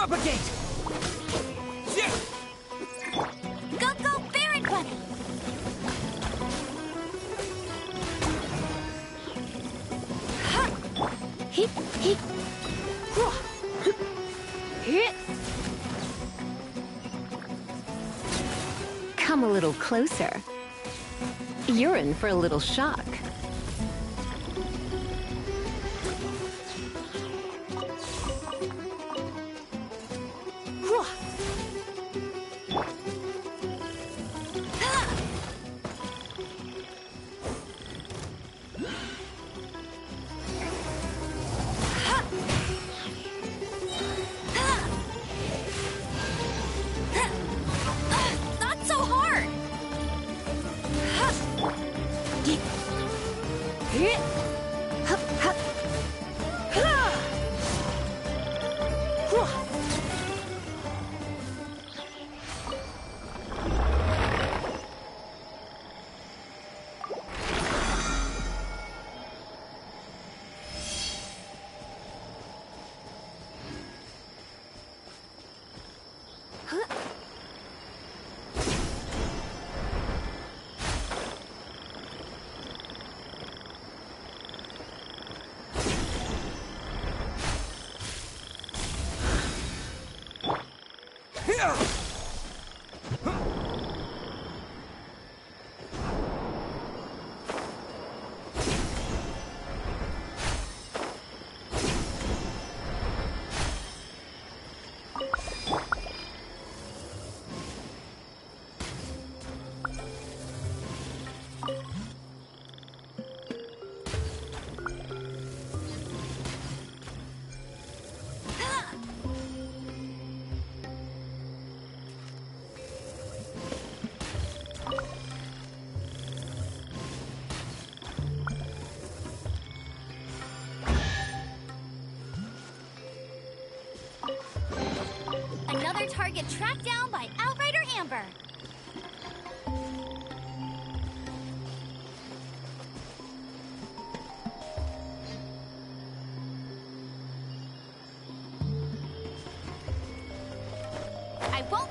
Propagate! Go, Baron Bunny! Hip, hip. Hip. Come a little closer. You're in for a little shock. Not so hard! Another target tracked down by Outrider Amber. I won't...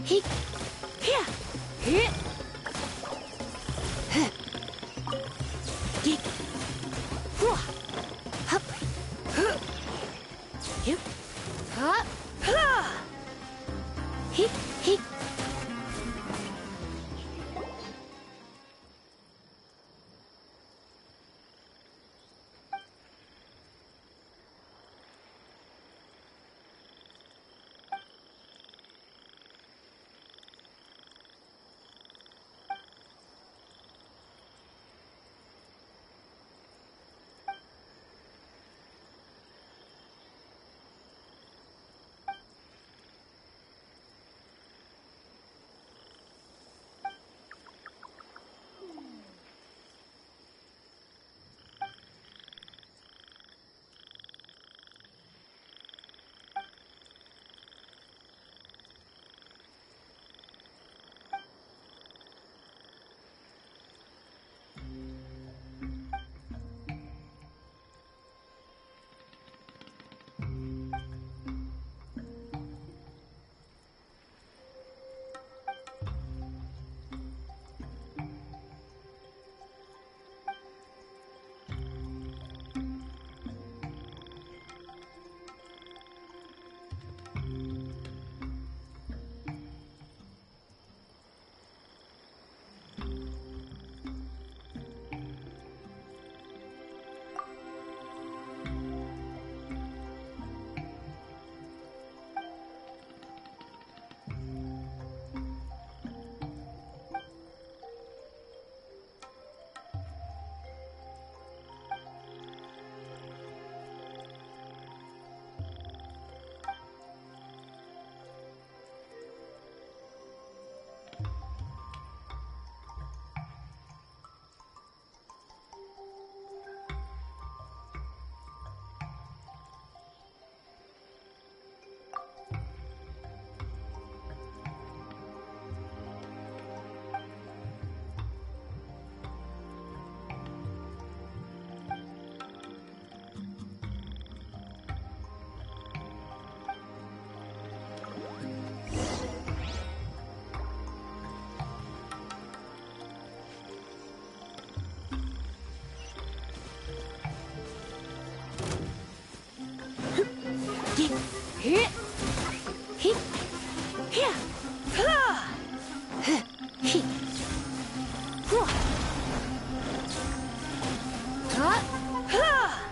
He. Here. Here. Get. Hup. Yep. Huh. He. He. Here. He. Here. Ha. He. Ha. Ha.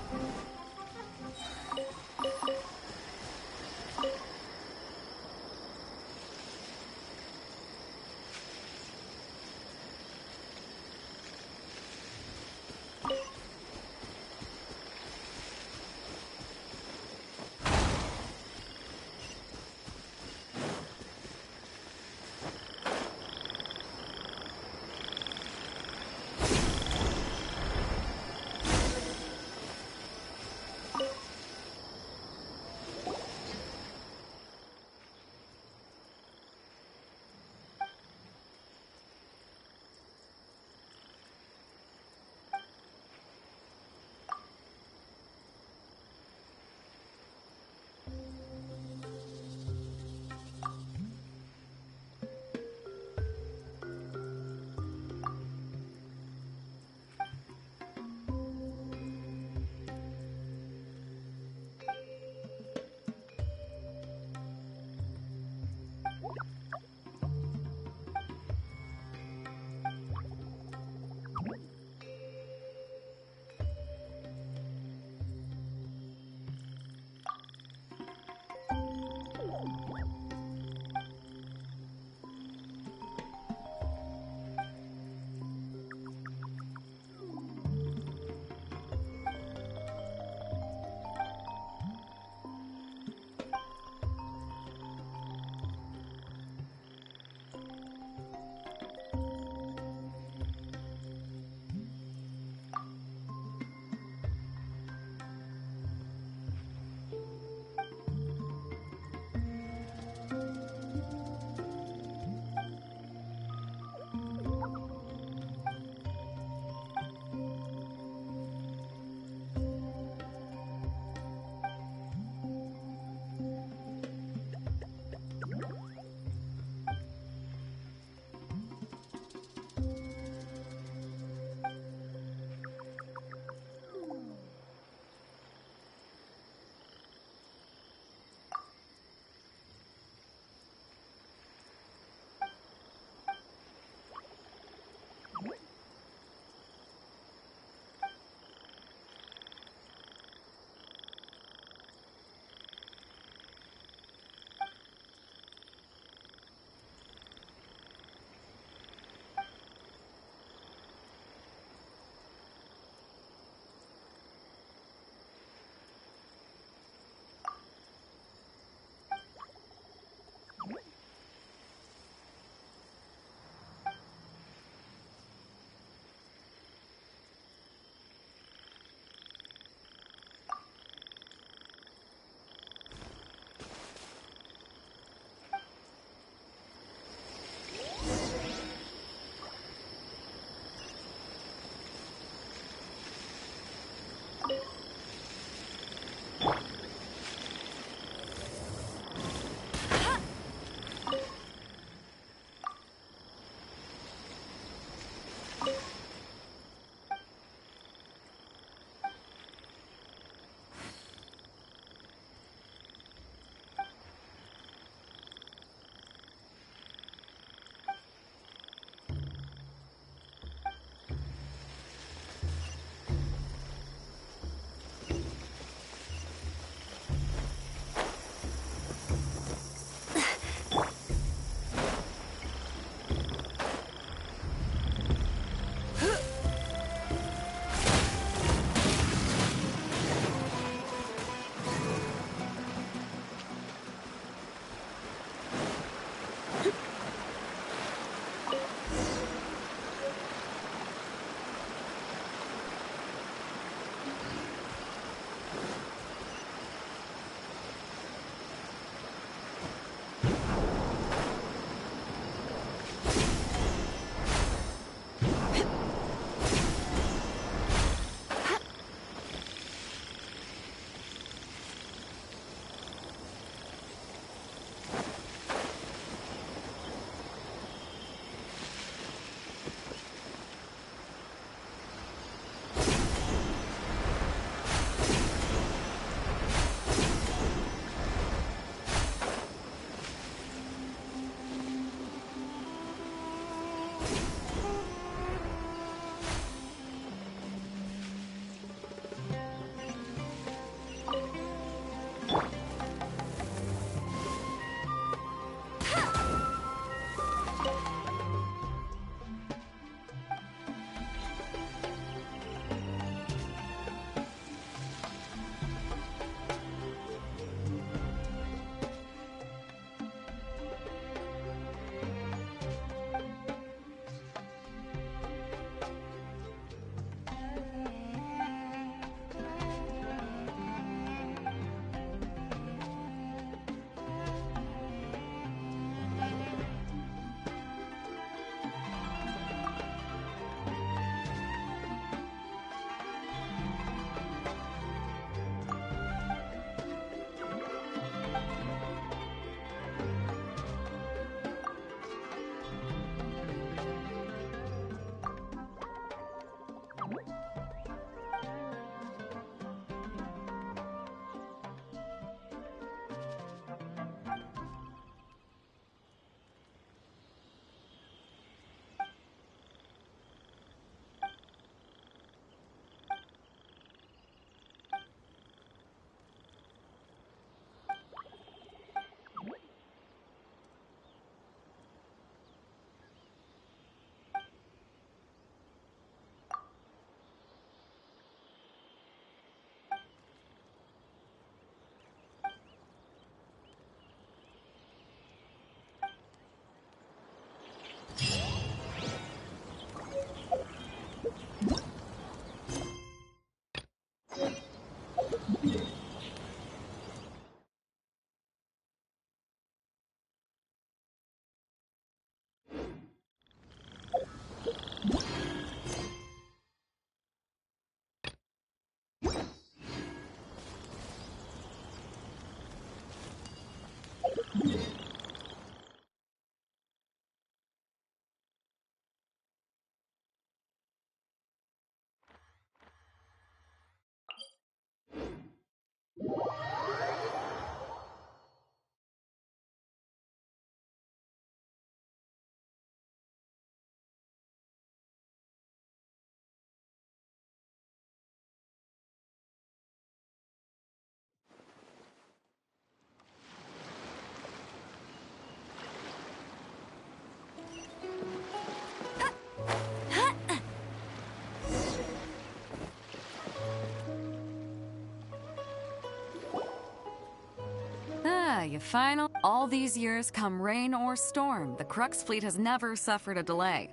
You final. All these years, come rain or storm, the Crux fleet has never suffered a delay.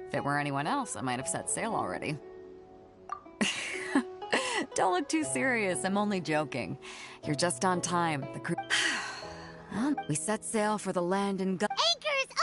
If it were anyone else, I might have set sail already. Don't look too serious, I'm only joking. You're just on time. The crew... We set sail for the land and Anchors away!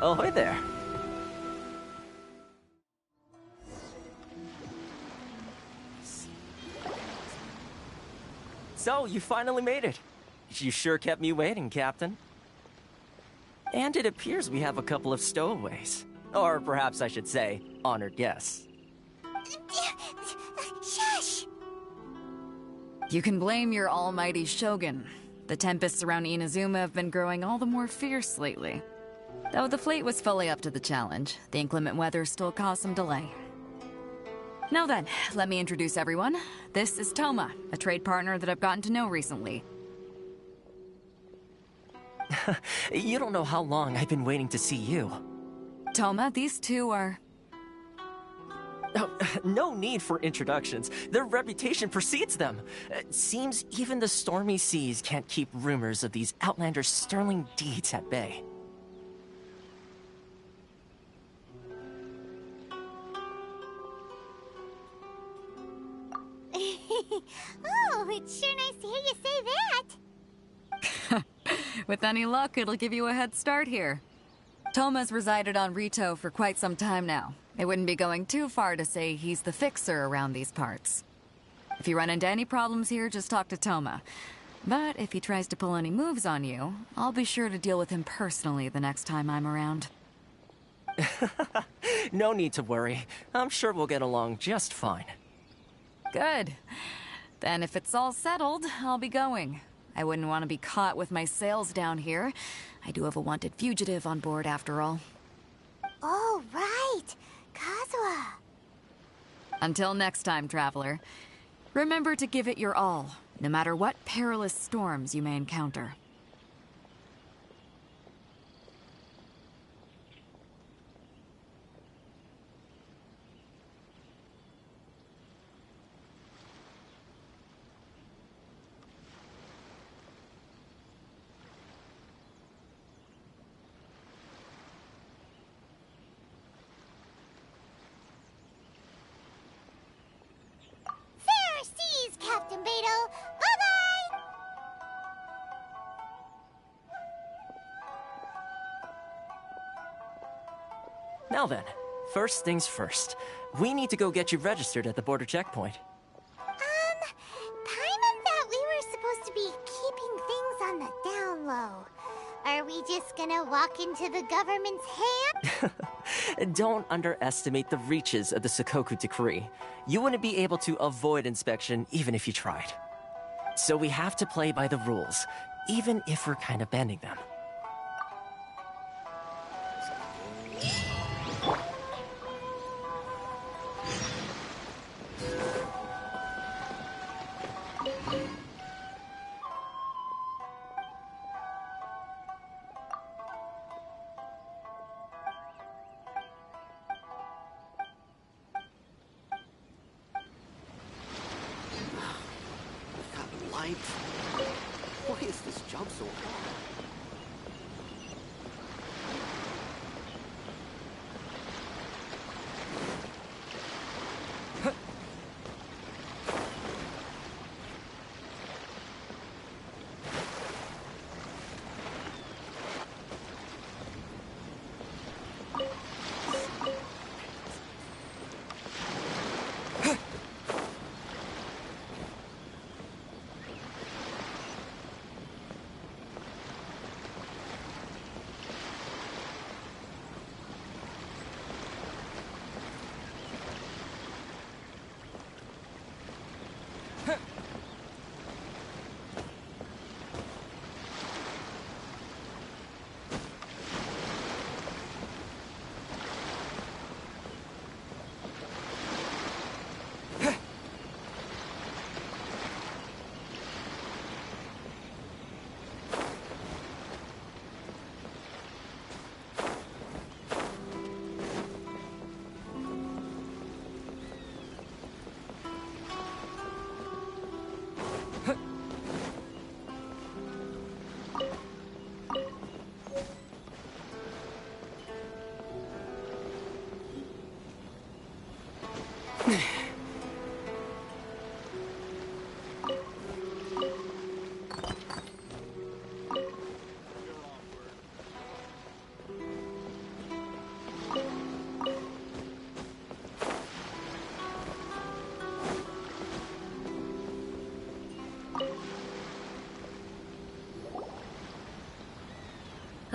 Ahoy there. So, you finally made it. You sure kept me waiting, Captain. And it appears we have a couple of stowaways. Or perhaps I should say, honored guests. Shush! You can blame your almighty Shogun. The tempests around Inazuma have been growing all the more fierce lately. Though the fleet was fully up to the challenge, the inclement weather still caused some delay. Now then, let me introduce everyone. This is Toma, a trade partner that I've gotten to know recently. You don't know how long I've been waiting to see you. Toma, these two are... Oh, no need for introductions. Their reputation precedes them. Seems even the stormy seas can't keep rumors of these Outlanders' sterling deeds at bay. Oh, it's sure nice to hear you say that. With any luck, it'll give you a head start here. Toma's resided on Rito for quite some time now. It wouldn't be going too far to say he's the fixer around these parts. If you run into any problems here, just talk to Toma. But if he tries to pull any moves on you, I'll be sure to deal with him personally the next time I'm around. No need to worry. I'm sure we'll get along just fine. Good. Then if it's all settled, I'll be going. I wouldn't want to be caught with my sails down here. I do have a wanted fugitive on board after all. Oh, right. Kazuha. Until next time, traveler. Remember to give it your all, no matter what perilous storms you may encounter. Fair seas, Captain Beidou. Bye-bye! Now then, first things first. We need to go get you registered at the border checkpoint. Paimon thought we were supposed to be keeping things on the down low. Are we just gonna walk into the government's hand? Don't underestimate the reaches of the Sakoku Decree. You wouldn't be able to avoid inspection even if you tried. So we have to play by the rules, even if we're kind of bending them. Light. Why is this job so hard?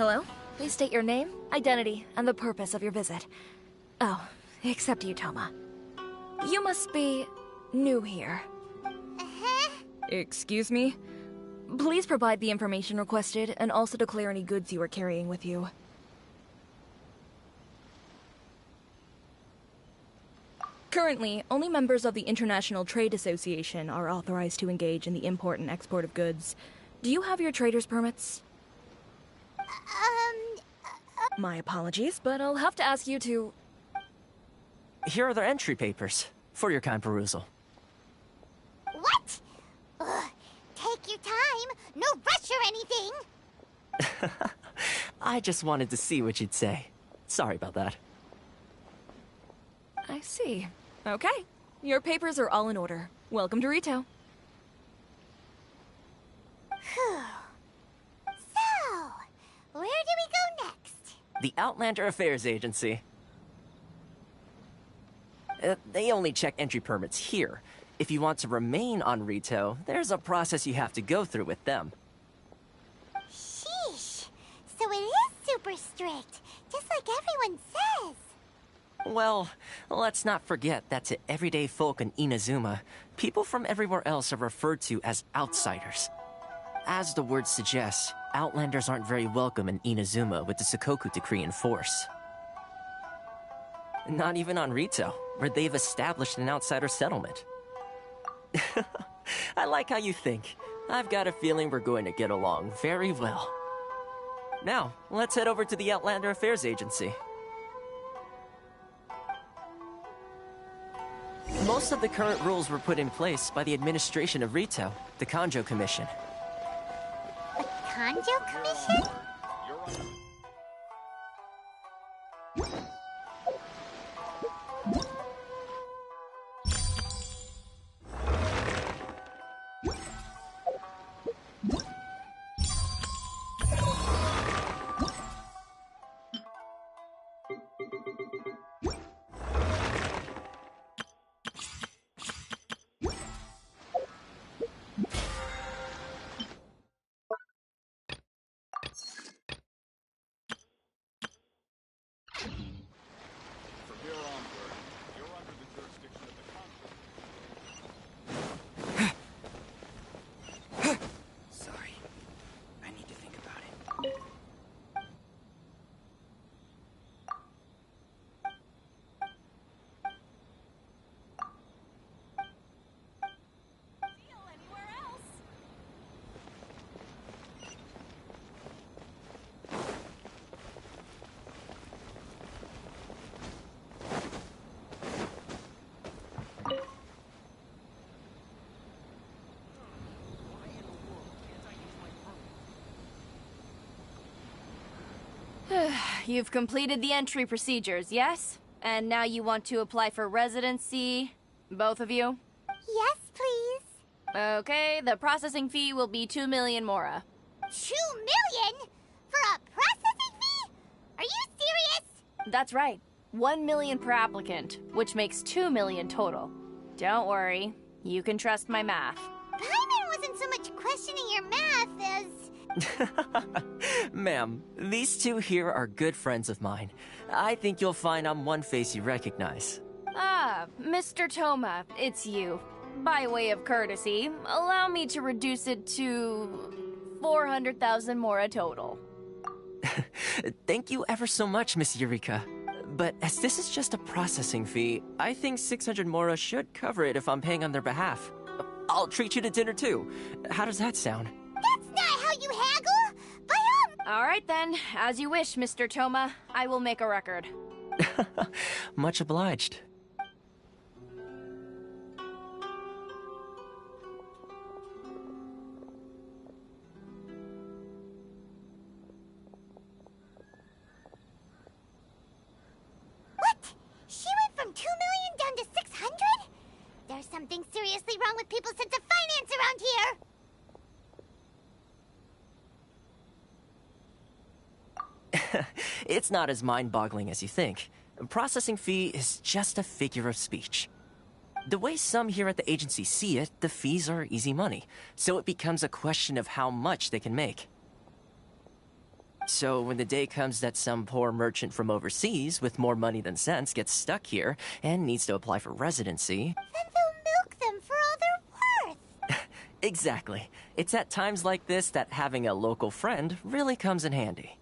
Hello? Please state your name, identity, and the purpose of your visit. Oh, except you, Toma. You must be new here. Uh-huh. Excuse me? Please provide the information requested and also declare any goods you are carrying with you. Currently, only members of the International Trade Association are authorized to engage in the import and export of goods. Do you have your trader's permits? My apologies, but I'll have to ask you to... Here are their entry papers, for your kind perusal. What? Ugh, take your time. No rush or anything. I just wanted to see what you'd say. Sorry about that. I see. Okay. Your papers are all in order. Welcome to Rito. Phew. So, where do we go next? The Outlander Affairs Agency. They only check entry permits here. If you want to remain on Rito, there's a process you have to go through with them. Sheesh. So it is super strict, just like everyone says. Well, let's not forget that to everyday folk in Inazuma, people from everywhere else are referred to as outsiders. As the word suggests, Outlanders aren't very welcome in Inazuma with the Sukoku Decree in force. Not even on Rito, where they've established an outsider settlement. I like how you think. I've got a feeling we're going to get along very well. Now, let's head over to the Outlander Affairs Agency. Most of the current rules were put in place by the administration of Rito, the Kanjo Commission. The Kanjo Commission? Sorry. I need to think about it. You've completed the entry procedures, yes? And now you want to apply for residency? Both of you? Yes, please. Okay, the processing fee will be 2 million mora. 2 million? For a processing fee? Are you serious? That's right. 1 million per applicant, which makes 2 million total. Don't worry, you can trust my math. Paimon wasn't so much questioning your math as... Ma'am, these two here are good friends of mine. I think you'll find I'm one face you recognize. Ah, Mr. Toma, it's you. By way of courtesy, allow me to reduce it to 400,000 mora total. Thank you ever so much, Miss Eureka. But as this is just a processing fee, I think 600 mora should cover it if I'm paying on their behalf. I'll treat you to dinner too. How does that sound? That's not how you haggle! By All right then, as you wish, Mr. Toma. I will make a record. Much obliged. What? She went from 2 million down to 600? There's something seriously wrong with people's sense of finance around here! It's not as mind-boggling as you think. Processing fee is just a figure of speech. The way some here at the agency see it, the fees are easy money, so it becomes a question of how much they can make. So when the day comes that some poor merchant from overseas with more money than sense gets stuck here and needs to apply for residency... Then they'll milk them for all they're worth. Exactly. It's at times like this that having a local friend really comes in handy.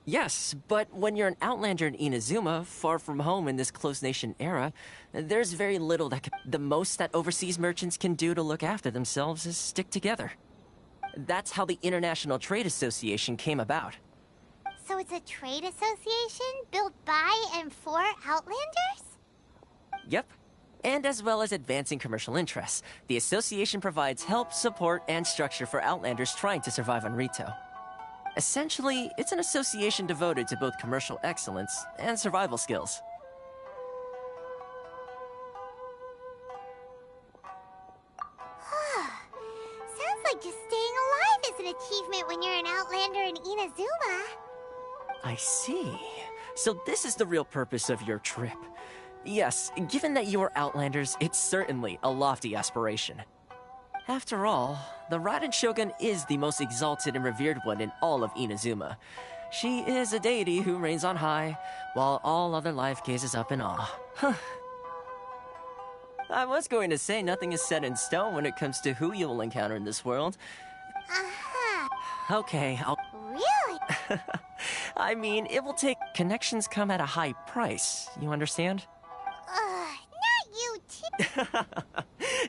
Yes, but when you're an outlander in Inazuma, far from home in this close nation era, there's very little that the most that overseas merchants can do to look after themselves is stick together. That's how the International Trade Association came about. So it's a trade association built by and for Outlanders? Yep. And as well as advancing commercial interests, the association provides help, support, and structure for Outlanders trying to survive on Rito. Essentially, it's an association devoted to both commercial excellence and survival skills. Sounds like just staying alive is an achievement when you're an Outlander in Inazuma. I see. So this is the real purpose of your trip. Yes, given that you are Outlanders, it's certainly a lofty aspiration. After all, the Raiden Shogun is the most exalted and revered one in all of Inazuma. She is a deity who reigns on high, while all other life gazes up in awe. Huh. I was going to say nothing is set in stone when it comes to who you will encounter in this world. Uh-huh. Okay, I'll... Really? I mean, it will take... Connections come at a high price, you understand? Not you,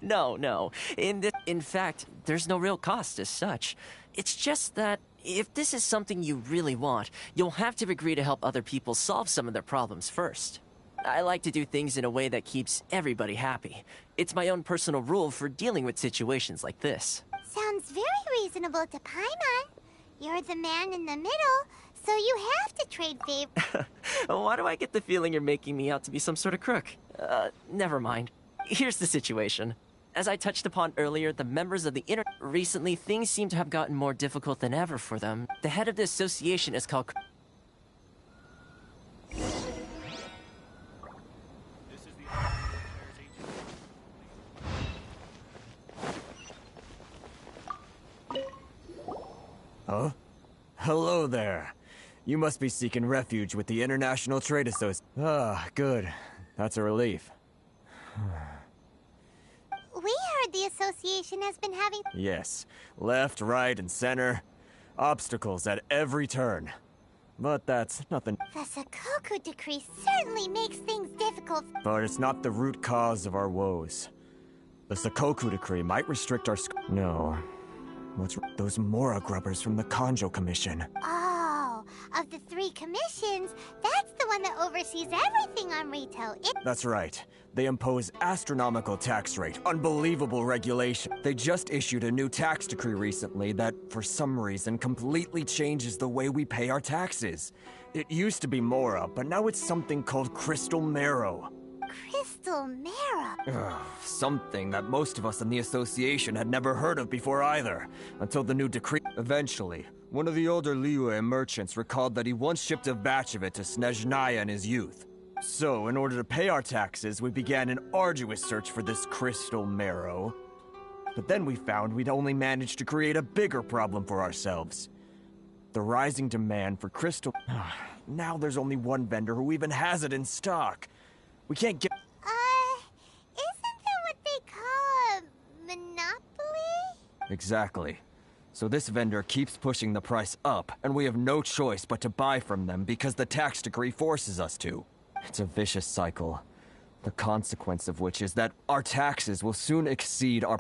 No. In fact, there's no real cost as such. It's just that if this is something you really want, you'll have to agree to help other people solve some of their problems first. I like to do things in a way that keeps everybody happy. It's my own personal rule for dealing with situations like this. Sounds very reasonable to Paimon. You're the man in the middle, so you have to trade favors. Why do I get the feeling you're making me out to be some sort of crook? Never mind. Here's the situation. As I touched upon earlier, the members of the recently, things seem to have gotten more difficult than ever for them. The head of the association is called... Huh? Hello there. You must be seeking refuge with the International Trade Association. Ah, good. That's a relief. We heard the association has been having... Yes. Left, right, and center. Obstacles at every turn. But that's nothing. The Sakoku decree certainly makes things difficult. But it's not the root cause of our woes. The Sakoku decree might restrict our No. What's those Mora grubbers from the Kanjo Commission? Oh, of the 3 commissions, that's the one that oversees everything on Rito. That's right. They impose astronomical tax rate, unbelievable regulation. They just issued a new tax decree recently that, for some reason, completely changes the way we pay our taxes. It used to be Mora, but now it's something called Crystal Marrow. Crystal Marrow? Something that most of us in the association had never heard of before either, until the new decree. Eventually, one of the older Liyue merchants recalled that he once shipped a batch of it to Snezhnaya in his youth. So, in order to pay our taxes, we began an arduous search for this Crystal Marrow. But then we found we'd only managed to create a bigger problem for ourselves. The rising demand for crystal... Now there's only one vendor who even has it in stock. We can't get... Isn't that what they call a monopoly? Exactly. So this vendor keeps pushing the price up, and we have no choice but to buy from them because the tax decree forces us to. It's a vicious cycle. The consequence of which is that our taxes will soon exceed our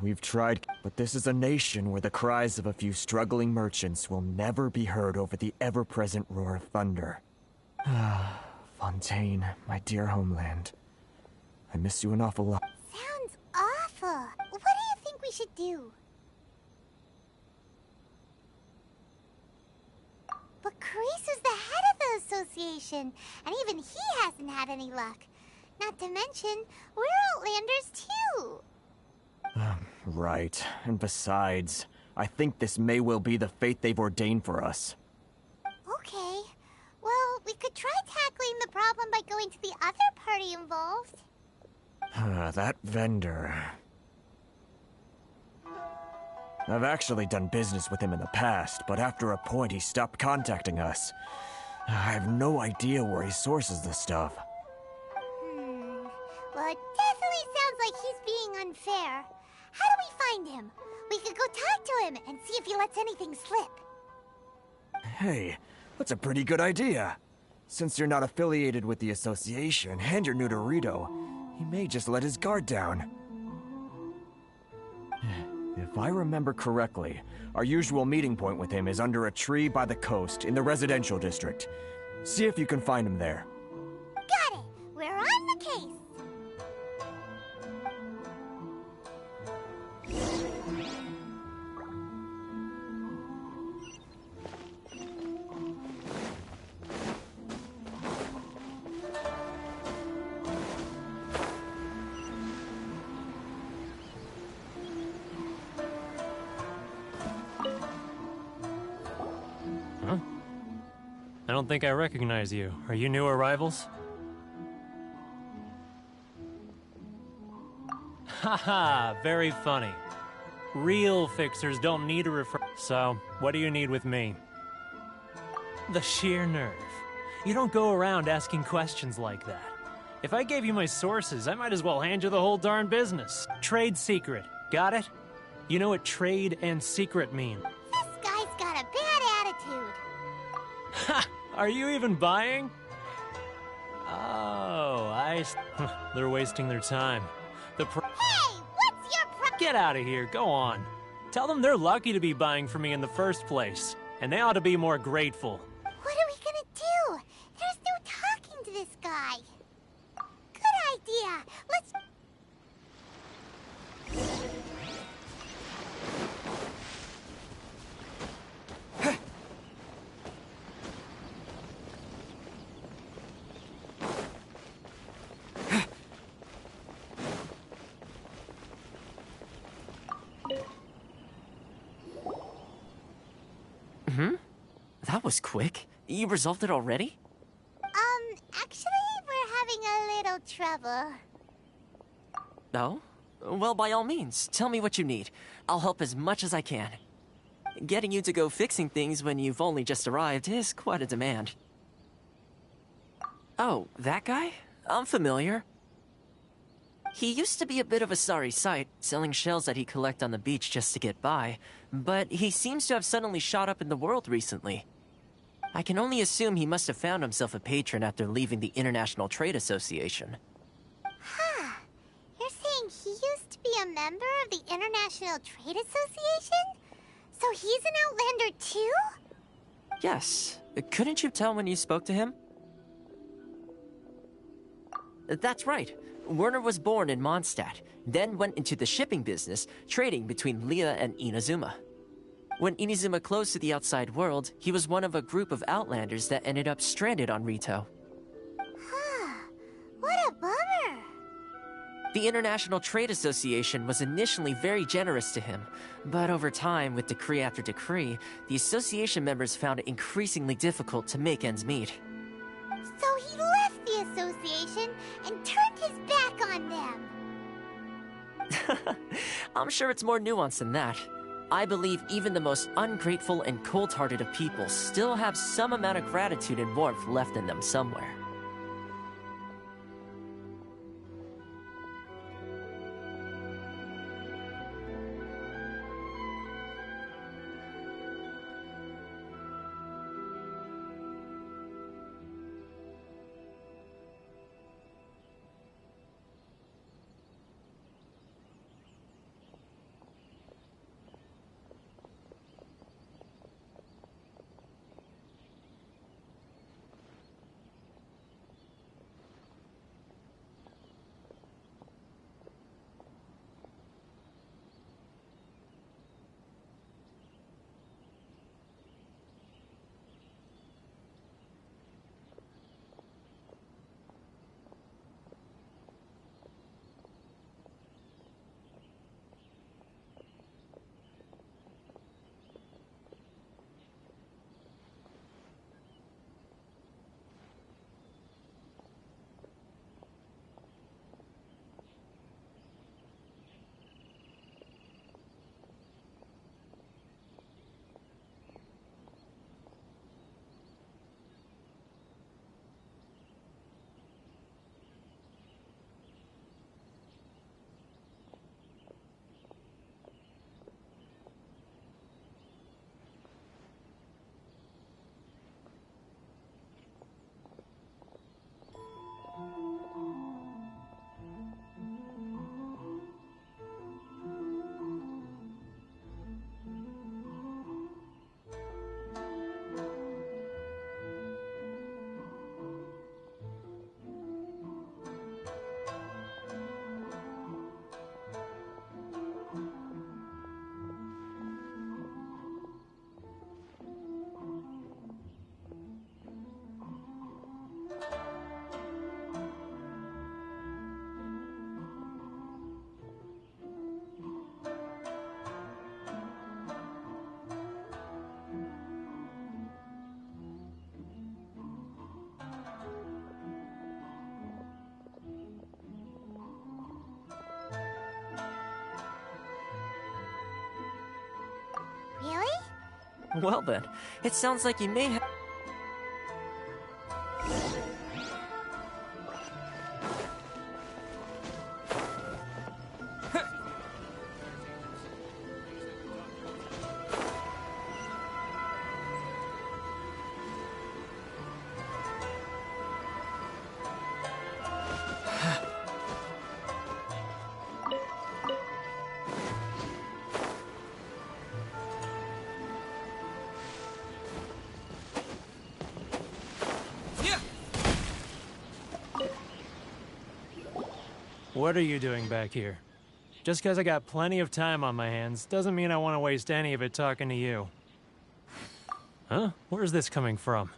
We've tried, but this is a nation where the cries of a few struggling merchants will never be heard over the ever-present roar of thunder. Fontaine, my dear homeland. I miss you an awful lot. Sounds awful. What do you think we should do? But Karisu's the head of the association, and even he hasn't had any luck. Not to mention, we're Outlanders too. Right. And besides, I think this may well be the fate they've ordained for us. Okay. Well, we could try tackling the problem by going to the other party involved. That vendor... I've actually done business with him in the past, but after a point he stopped contacting us. I have no idea where he sources this stuff. Well, it definitely sounds like he's being unfair. How do we find him? We could go talk to him and see if he lets anything slip. Hey, that's a pretty good idea. Since you're not affiliated with the association and you're new to Rito, he may just let his guard down. If I remember correctly, our usual meeting point with him is under a tree by the coast in the residential district. See if you can find him there. Got it! We're on the case! I don't think I recognize you. Are you new arrivals? Haha, very funny. Real fixers don't need a refer. So, what do you need with me? The sheer nerve. You don't go around asking questions like that. If I gave you my sources, I might as well hand you the whole darn business. Trade secret. Got it? You know what trade and secret mean? This guy's got a bad attitude. Ha! Are you even buying? Oh, they're wasting their time. Hey, what's your Get out of here, go on. Tell them they're lucky to be buying from me in the first place, and they ought to be more grateful. What are we gonna do? There's no talking to this guy. Good idea. Let's... That was quick. You resolved it already? Actually, we're having a little trouble. No? Well, by all means, tell me what you need. I'll help as much as I can. Getting you to go fixing things when you've only just arrived is quite a demand. Oh, that guy? I'm familiar. He used to be a bit of a sorry sight, selling shells that he'd collect on the beach just to get by, but he seems to have suddenly shot up in the world recently. I can only assume he must have found himself a patron after leaving the International Trade Association. Huh. You're saying he used to be a member of the International Trade Association? So he's an Outlander too? Yes. Couldn't you tell when you spoke to him? That's right. Werner was born in Mondstadt, then went into the shipping business, trading between Leah and Inazuma. When Inazuma closed to the outside world, he was one of a group of Outlanders that ended up stranded on Rito. What a bummer! The International Trade Association was initially very generous to him, but over time, with decree after decree, the association members found it increasingly difficult to make ends meet. So he left the association and turned his back on them. I'm sure it's more nuanced than that. I believe even the most ungrateful and cold-hearted of people still have some amount of gratitude and warmth left in them somewhere. Well then, it sounds like you may have... What are you doing back here? Just because I got plenty of time on my hands doesn't mean I want to waste any of it talking to you. Huh? Where's this coming from?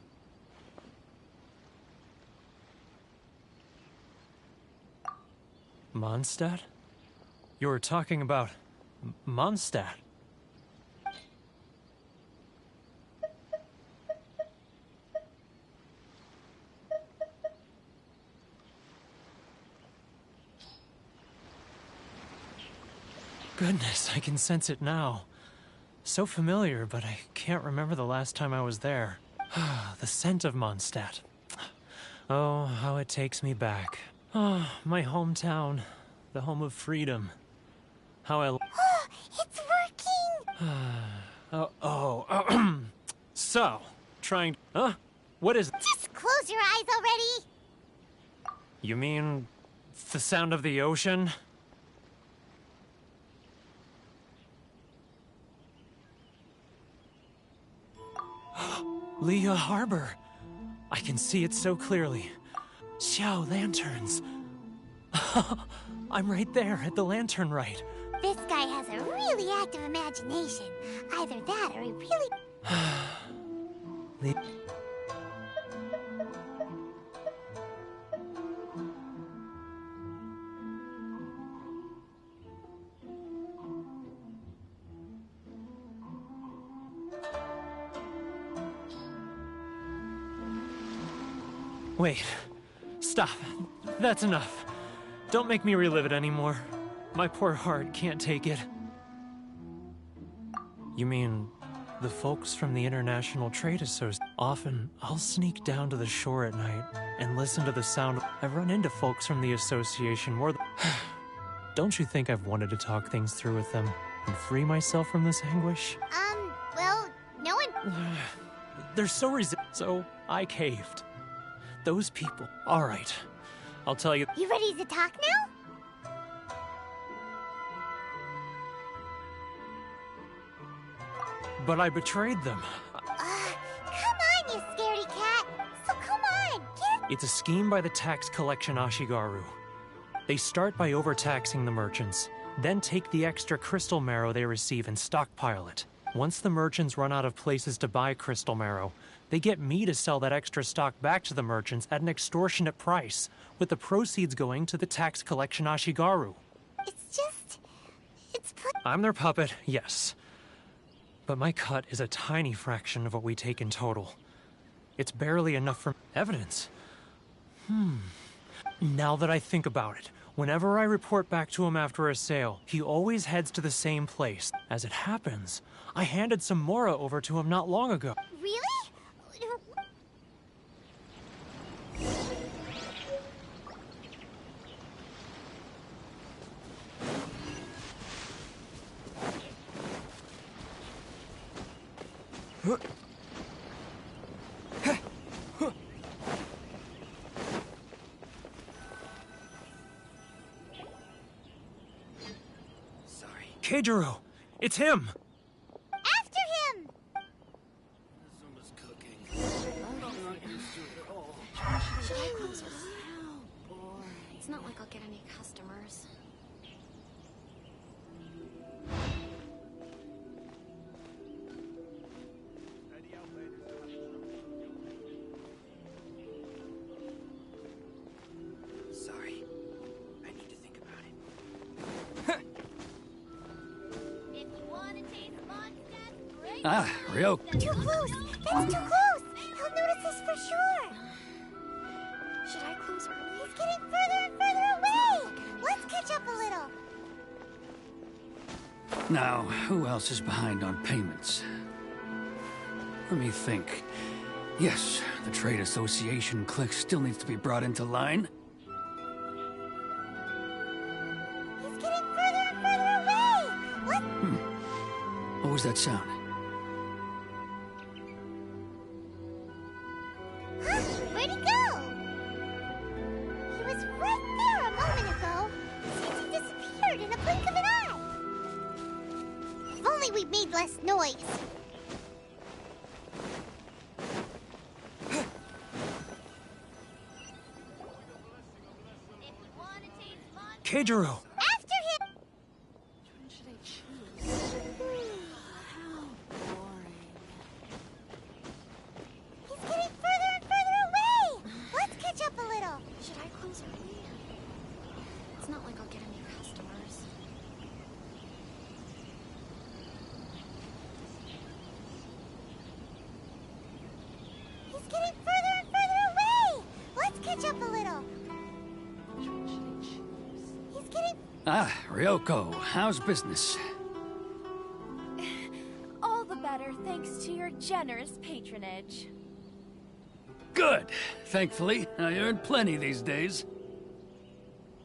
Mondstadt? You were talking about Mondstadt. Goodness, I can sense it now. So familiar, but I can't remember the last time I was there. The scent of Mondstadt. Oh, how it takes me back. Oh, my hometown. The home of freedom. How I... It's working! So, trying... Huh? What is... Just close your eyes already! You mean... the sound of the ocean? Leah Harbor. I can see it so clearly. Xiao lanterns. I'm right there at the lantern right. This guy has a really active imagination. Either that or he really... Wait. Stop. That's enough. Don't make me relive it anymore. My poor heart can't take it. You mean the folks from the International Trade Association? Often, I'll sneak down to the shore at night and listen to the sound. I've run into folks from the association more than... Don't you think I've wanted to talk things through with them and free myself from this anguish? Well, no one... They're so so I caved. Those people. All right. I'll tell you. You ready to talk now? But I betrayed them. Come on, you scaredy cat. So come on, get... It's a scheme by the tax collection Ashigaru. They start by overtaxing the merchants, then take the extra crystal marrow they receive and stockpile it. Once the merchants run out of places to buy crystal marrow, they get me to sell that extra stock back to the merchants at an extortionate price, with the proceeds going to the tax collection Ashigaru. It's just... I'm their puppet, yes. But my cut is a tiny fraction of what we take in total. It's barely enough for evidence. Now that I think about it, whenever I report back to him after a sale, he always heads to the same place. As it happens, I handed some Mora over to him not long ago. Really? Sorry. Keijiro! It's him! After him! Someone's cooking. I'm not used to it at all. Should I close her? Oh, boy. It's not like I'll get any customers. Sorry. I need to think about it. If you want to taste Mondstadt, great. Ah, Ryo. Too close! That's too close! He'll notice us for sure! Should I close early? He's getting further and further away! Let's catch up a little! Now, who else is behind on payments? Let me think. Yes, the Trade Association clique still needs to be brought into line. He's getting further and further away! What? What was that sound? Huh? Where'd he go? He was right there a moment ago. Since he disappeared in a blink of an eye. If only we made less noise. Keijiro! After him! Which one should I choose? How boring. He's getting further and further away! Let's catch up a little. Should I close early? It's not like I'll get any customers. He's getting further and further away! Let's catch up a little. Which one should I choose? He's getting... Ah, Ryoko, how's business? All the better thanks to your generous patronage. Good. Thankfully, I earn plenty these days.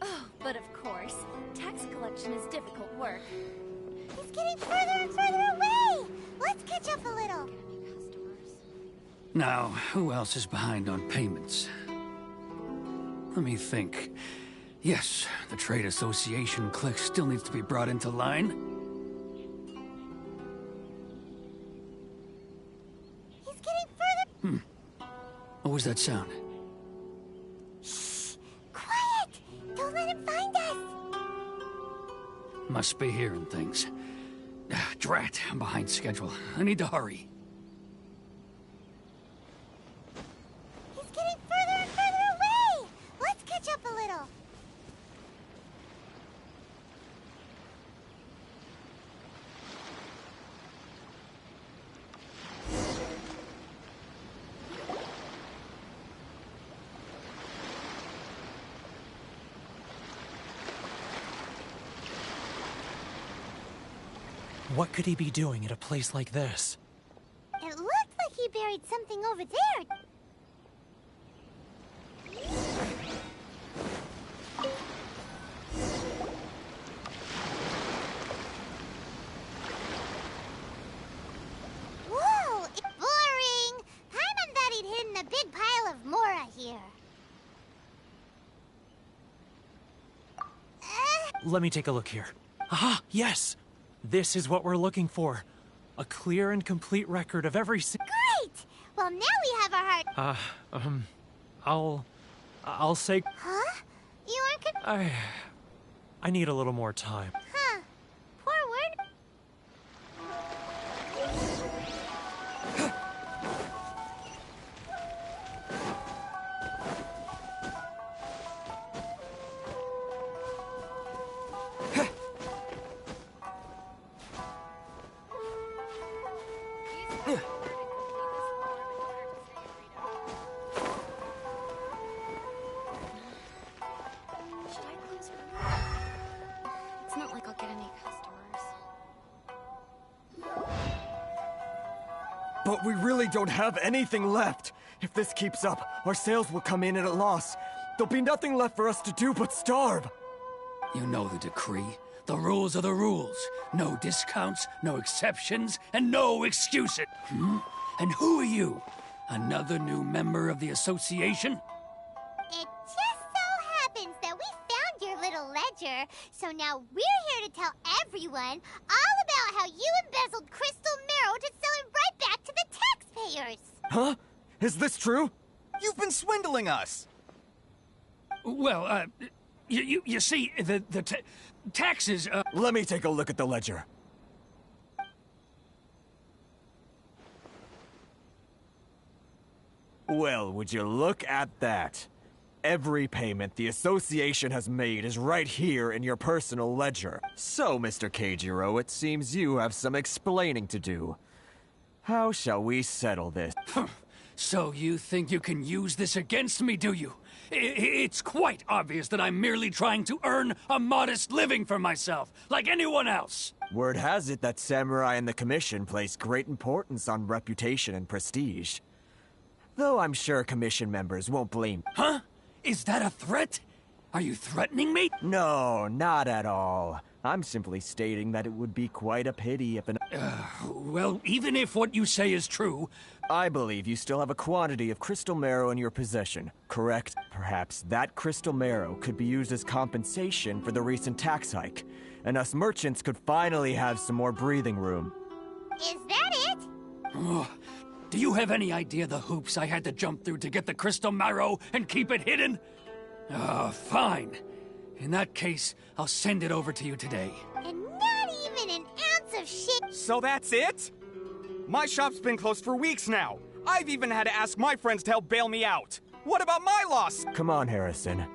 Oh, but of course, tax collection is difficult work. He's getting further and further away! Let's catch up a little. Customers. Now, who else is behind on payments? Let me think. Yes, the Trade Association clique still needs to be brought into line. He's getting further... What was that sound? Shh! Quiet! Don't let him find us! Must be hearing things. Drat, I'm behind schedule. I need to hurry. He's getting further and further away! Let's catch up a little. What could he be doing at a place like this? It looked like he buried something over there. Whoa! It's boring! Paimon thought he'd hidden a big pile of Mora here. Let me take a look here. Aha! Yes! This is what we're looking for. A clear and complete record of every Great! Well, now we have our heart... I'll say... Huh? You aren't I need a little more time. Huh. Poor word. Should I close early? It's not like I'll get any customers. But we really don't have anything left. If this keeps up, our sales will come in at a loss. There'll be nothing left for us to do but starve. You know the decree. The rules are the rules. No discounts, no exceptions, and no excuses. And who are you? Another new member of the association? It just so happens that we found your little ledger, so now we're here to tell everyone all about how you embezzled crystal marrow to sell it right back to the taxpayers. Huh? Is this true? You've been swindling us! Well, you see, the taxes, Let me take a look at the ledger. Well, would you look at that? Every payment the association has made is right here in your personal ledger. So, Mr. Keijiro, it seems you have some explaining to do. How shall we settle this? So you think you can use this against me, do you? It's quite obvious that I'm merely trying to earn a modest living for myself, like anyone else. Word has it that Samurai and the Commission place great importance on reputation and prestige. Though I'm sure Commission members won't blame. Huh? Is that a threat? Are you threatening me? No, not at all. I'm simply stating that it would be quite a pity if an... Well, even if what you say is true... I believe you still have a quantity of crystal marrow in your possession, correct? Perhaps that crystal marrow could be used as compensation for the recent tax hike, and us merchants could finally have some more breathing room. Is that it? Oh, do you have any idea the hoops I had to jump through to get the crystal marrow and keep it hidden? Fine. In that case, I'll send it over to you today. And not even an ounce of shit. So that's it? My shop's been closed for weeks now. I've even had to ask my friends to help bail me out. What about my loss? Come on, Harrison.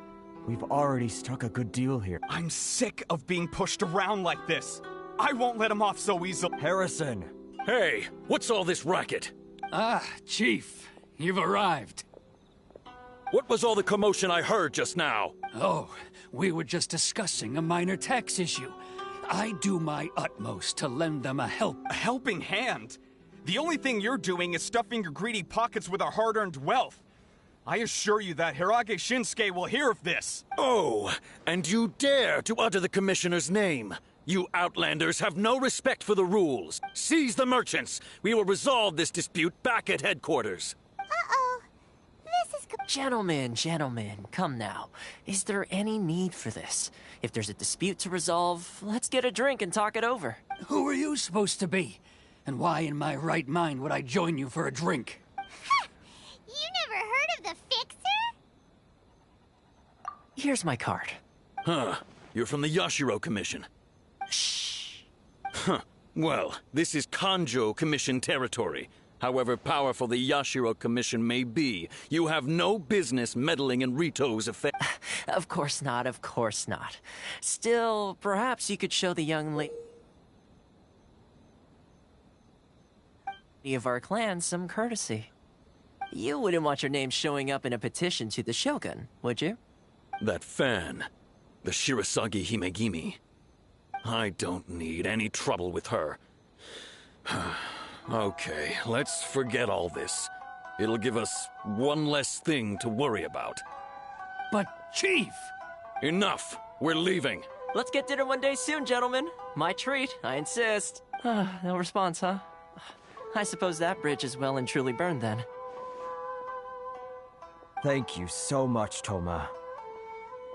We've already struck a good deal here. I'm sick of being pushed around like this. I won't let him off so easily. Harrison! Hey, what's all this racket? Ah, Chief, you've arrived. What was all the commotion I heard just now? Oh, we were just discussing a minor tax issue. I do my utmost to lend them a helping hand? The only thing you're doing is stuffing your greedy pockets with our hard-earned wealth. I assure you that Hirage Shinsuke will hear of this. Oh, and you dare to utter the Commissioner's name. You Outlanders have no respect for the rules. Seize the merchants. We will resolve this dispute back at headquarters. Uh-oh. This is... Gentlemen, come now. Is there any need for this? If there's a dispute to resolve, let's get a drink and talk it over. Who are you supposed to be? And why in my right mind would I join you for a drink? You never heard of the Fixer? Here's my card. Huh. You're from the Yashiro Commission. Shh. Huh. Well, this is Kanjo Commission territory. However powerful the Yashiro Commission may be, you have no business meddling in Rito's affairs. Of course not, of course not. Still, perhaps you could show the young lady of our clan some courtesy. You wouldn't want your name showing up in a petition to the Shogun, would you? That fan, the Shirasagi Himegimi. I don't need any trouble with her. Okay, let's forget all this. It'll give us one less thing to worry about. But, Chief! Enough! We're leaving. Let's get dinner one day soon, gentlemen. My treat, I insist. No response, huh? I suppose that bridge is well and truly burned then. Thank you so much, Toma.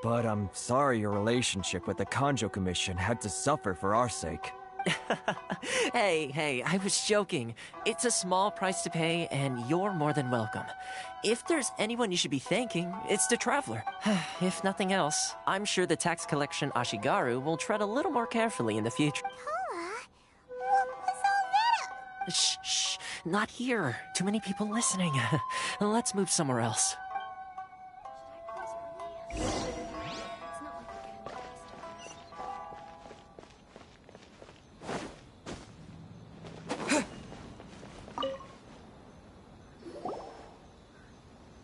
But I'm sorry your relationship with the Kanjo Commission had to suffer for our sake. Hey, I was joking. It's a small price to pay, and you're more than welcome. If there's anyone you should be thanking, it's the Traveler. If nothing else, I'm sure the tax collection Ashigaru will tread a little more carefully in the future. Toma? What was all that? Shh, not here. Too many people listening. Let's move somewhere else.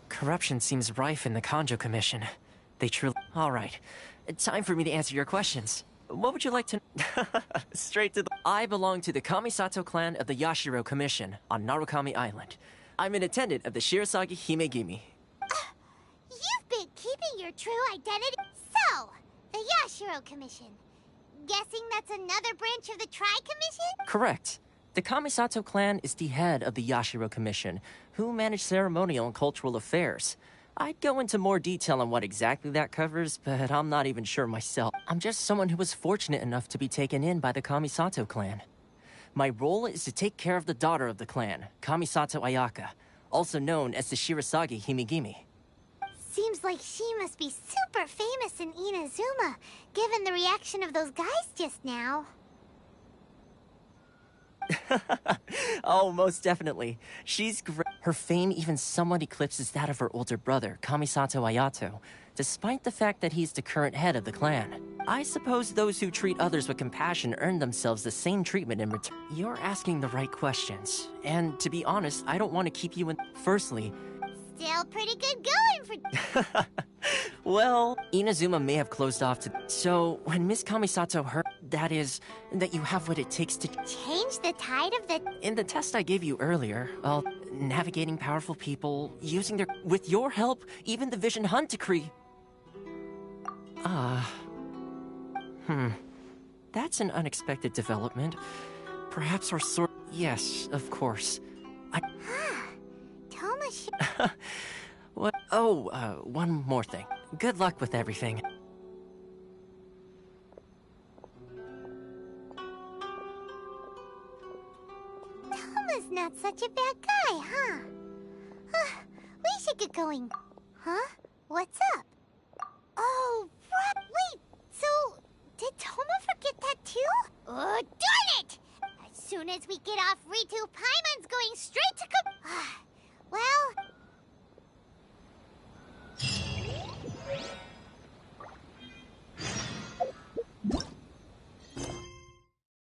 Corruption seems rife in the Kanjo Commission. They truly... Alright, time for me to answer your questions. What would you like to... Straight to the... I belong to the Kamisato clan of the Yashiro Commission on Narukami Island. I'm an attendant of the Shirasagi Himegimi. You've been keeping your true identity? So, the Yashiro Commission. Guessing that's another branch of the Tri-Commission? Correct. The Kamisato clan is the head of the Yashiro Commission, who manage ceremonial and cultural affairs. I'd go into more detail on what exactly that covers, but I'm not even sure myself. I'm just someone who was fortunate enough to be taken in by the Kamisato clan. My role is to take care of the daughter of the clan, Kamisato Ayaka, also known as the Shirasagi Himegimi. Seems like she must be super famous in Inazuma, given the reaction of those guys just now. Oh, most definitely. She's great. Her fame even somewhat eclipses that of her older brother, Kamisato Ayato, despite the fact that he's the current head of the clan. I suppose those who treat others with compassion earn themselves the same treatment in return. You're asking the right questions, and to be honest, I don't want to keep you in. Firstly, Still pretty good going for... well, Inazuma may have closed off to... So, when Miss Kamisato heard, that is, that you have what it takes to... Change the tide of the... In the test I gave you earlier, well, navigating powerful people, using their... With your help, even the Vision Hunt decree... That's an unexpected development. Perhaps our sort... Yes, of course. Thomas... What? Oh, one more thing. Good luck with everything. Toma's not such a bad guy, huh? We should get going. Huh? What's up? Oh, right. Wait, so... Did Toma forget that too? Oh, darn it! As soon as we get off Ritu, Paimon's going straight to well...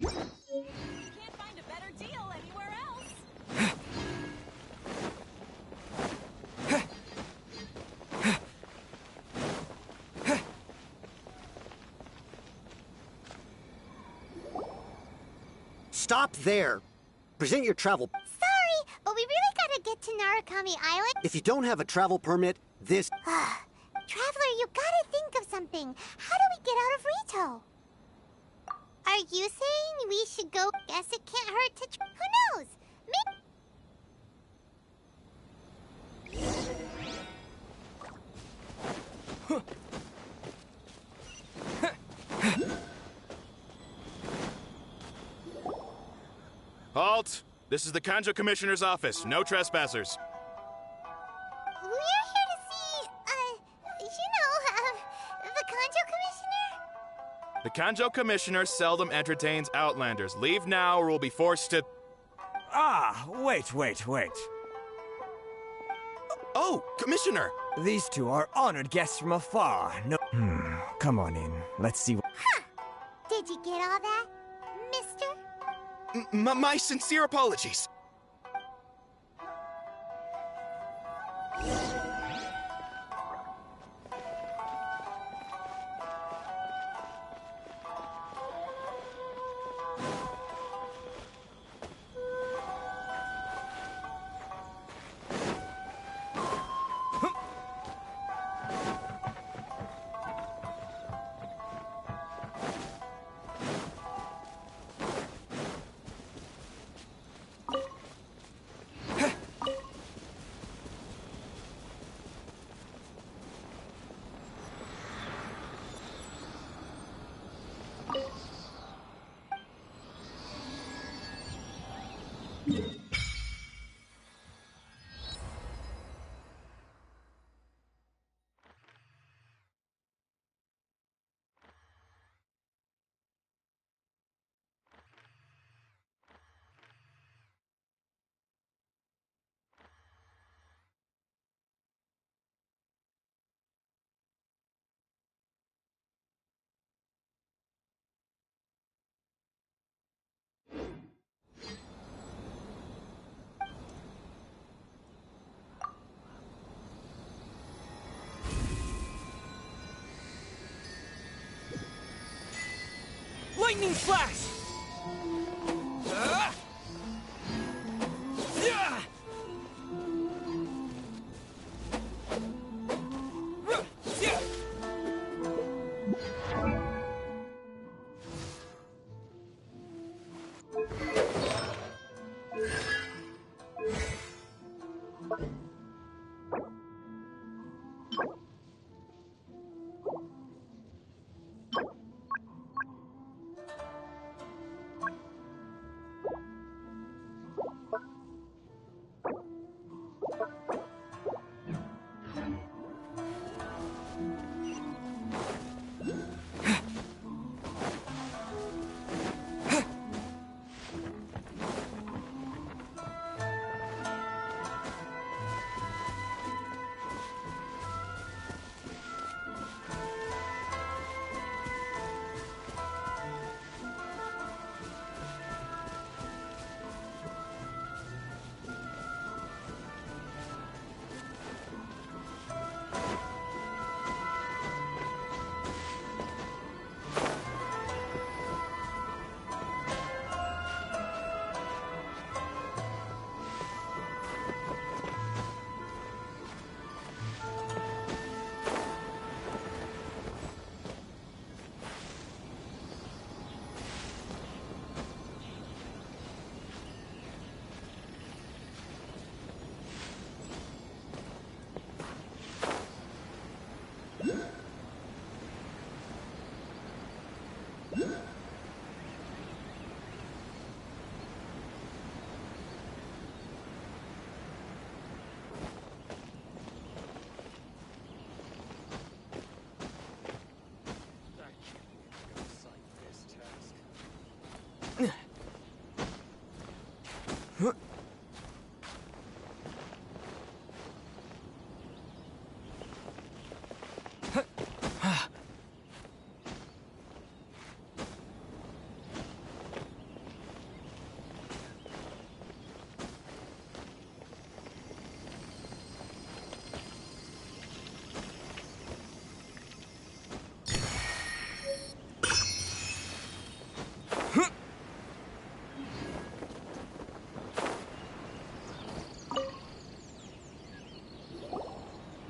Can't find a better deal anywhere else. Stop there! Present your travel... Sorry, but we really gotta get to Narukami Island. If you don't have a travel permit, this... Traveler, you gotta think of something. How do we get out of Rito? Are you saying we should go? Guess it can't hurt to... Who knows? Halt! This is the Kanjo Commissioner's office. No trespassers. We're here to see, the Kanjo Commissioner? The Kanjo Commissioner seldom entertains Outlanders. Leave now or we'll be forced to... Ah, wait. Oh, Commissioner! These two are honored guests from afar. No... Come on in. Let's see what... Huh! Did you get all that, mister? My sincere apologies. Lightning flash!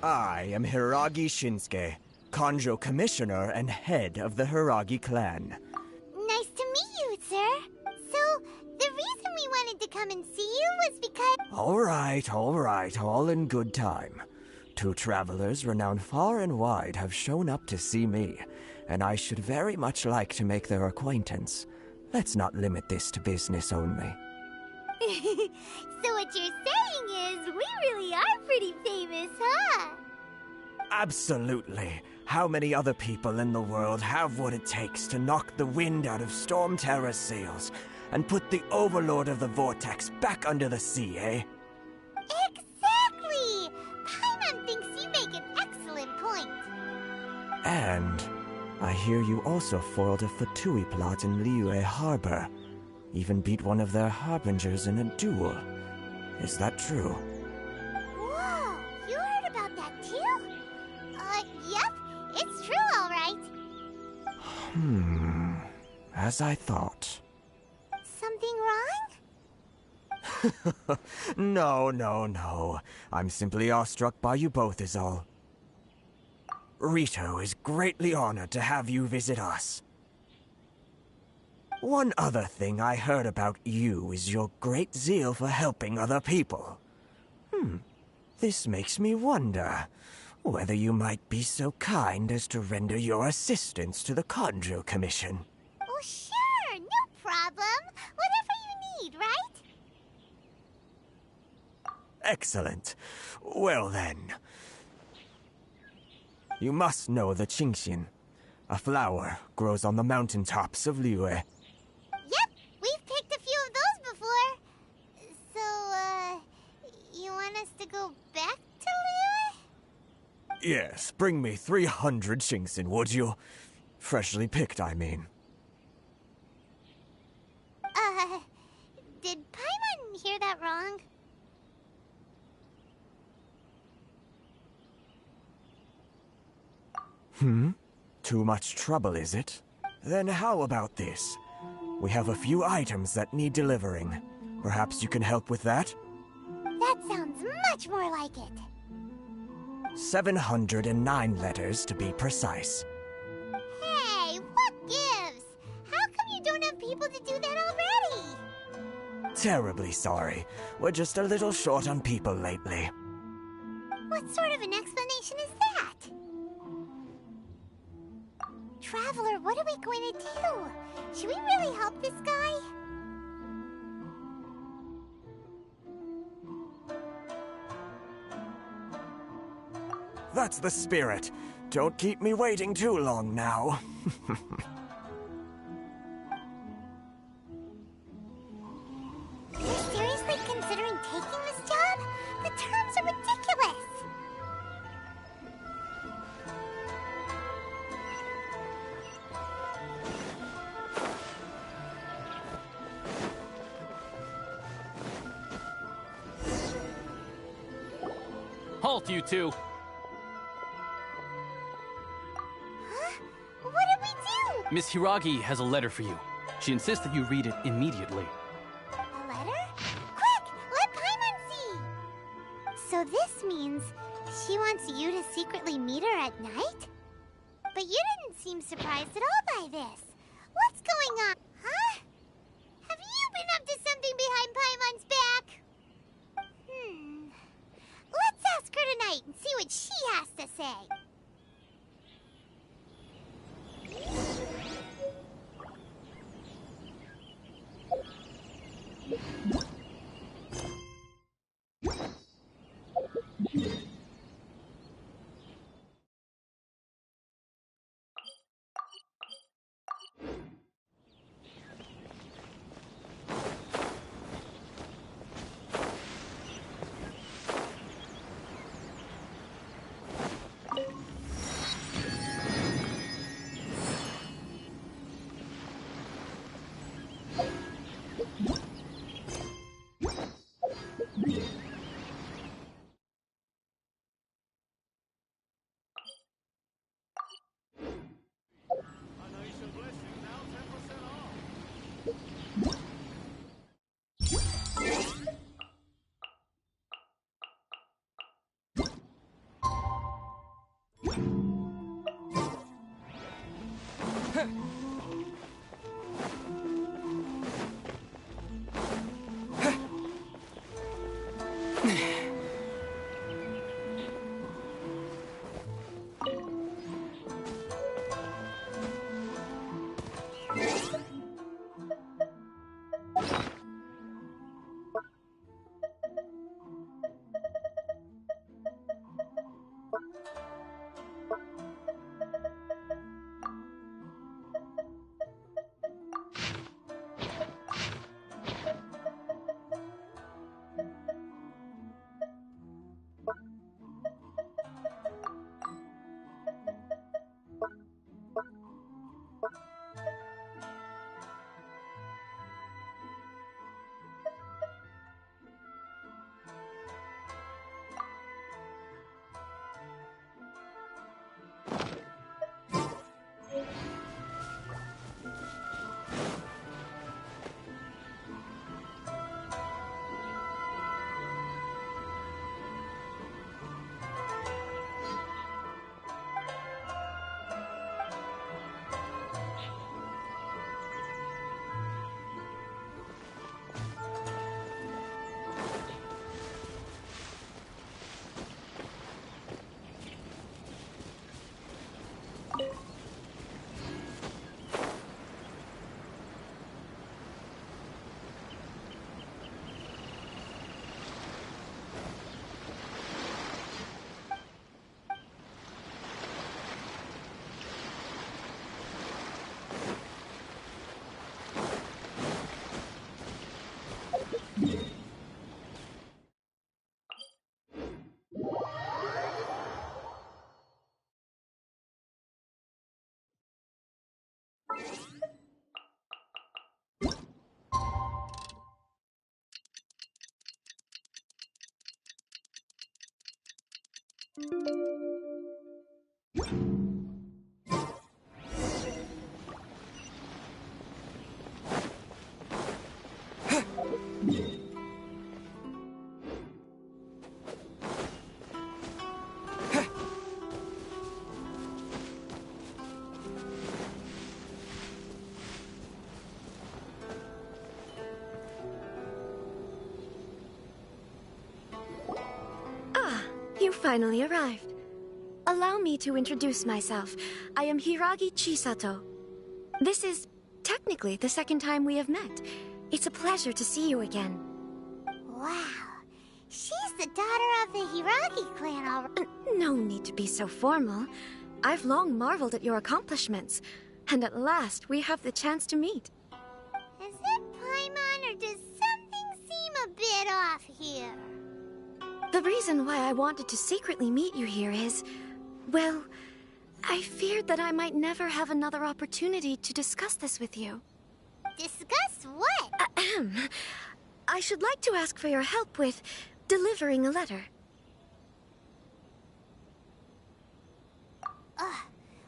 I am Hiragi Shinsuke, Kanjo Commissioner and head of the Hiragi clan. Nice to meet you, sir. So, the reason we wanted to come and see you was because... All right, all in good time. 2 travelers renowned far and wide have shown up to see me, and I should very much like to make their acquaintance. Let's not limit this to business only. So what you're saying is, we really are pretty famous, huh? Absolutely. How many other people in the world have what it takes to knock the wind out of Storm Terror's sails and put the Overlord of the Vortex back under the sea, eh? Exactly! Paimon thinks you make an excellent point. And I hear you also foiled a Fatui plot in Liyue Harbor. Even beat one of their harbingers in a duel. Is that true? Whoa! You heard about that too? Yep. It's true, all right. As I thought. Something wrong? No. I'm simply awestruck by you both is all. Rito is greatly honored to have you visit us. One other thing I heard about you is your great zeal for helping other people. This makes me wonder whether you might be so kind as to render your assistance to the Kanjo Commission. Oh, sure, no problem. Whatever you need, right? Excellent. Well then. You must know the Genshin. A flower grows on the mountaintops of Liyue. Yep, we've picked a few of those before. So, you want us to go back to Liyue? Yes, bring me 300 Genshin, would you? Freshly picked, I mean. Did Paimon hear that wrong? Too much trouble, is it? Then how about this? We have a few items that need delivering. Perhaps you can help with that? That sounds much more like it. 709 letters to be precise. Hey, what gives? How come you don't have people to do that already? Terribly sorry. We're just a little short on people lately. What sort of an explanation is that? Traveler, what are we going to do? Should we really help this guy? That's the spirit. Don't keep me waiting too long now. You're seriously considering taking this job? The terms are ridiculous. Halt, you two! Huh? What did we do? Miss Hiragi has a letter for you. She insists that you read it immediately. A letter? Quick! Let Paimon see! So this means she wants you to secretly meet her at night? But you didn't seem surprised at all by this. What's going on? Huh? Have you been up to something behind Paimon's back? Let's ask her tonight and see what she has to say. You finally arrived. Allow me to introduce myself. I am Hiragi Chisato. This is technically the second time we have met. It's a pleasure to see you again. Wow. She's the daughter of the Hiragi clan already. No need to be so formal. I've long marveled at your accomplishments. And at last, we have the chance to meet. Is it Paimon, or does something seem a bit off here? The reason why I wanted to secretly meet you here is, well, I feared that I might never have another opportunity to discuss this with you. Discuss what? Ahem. I should like to ask for your help with delivering a letter.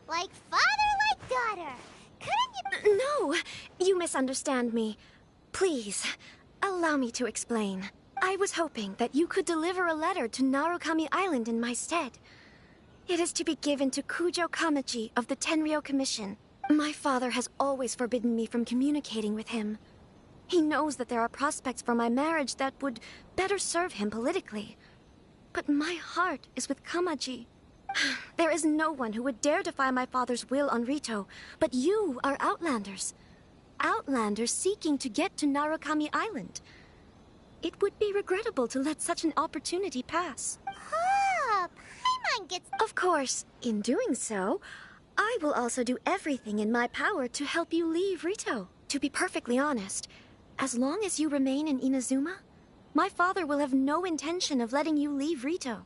Like father, like daughter. Couldn't you... No, you misunderstand me. Please, allow me to explain. I was hoping that you could deliver a letter to Narukami Island in my stead. It is to be given to Kujo Kamaji of the Tenryou Commission. My father has always forbidden me from communicating with him. He knows that there are prospects for my marriage that would better serve him politically. But my heart is with Kamaji. There is no one who would dare defy my father's will on Rito, but you are Outlanders. Outlanders seeking to get to Narukami Island. It would be regrettable to let such an opportunity pass. Oh, Paimon gets... Of course, in doing so, I will also do everything in my power to help you leave Rito. To be perfectly honest, as long as you remain in Inazuma, my father will have no intention of letting you leave Rito.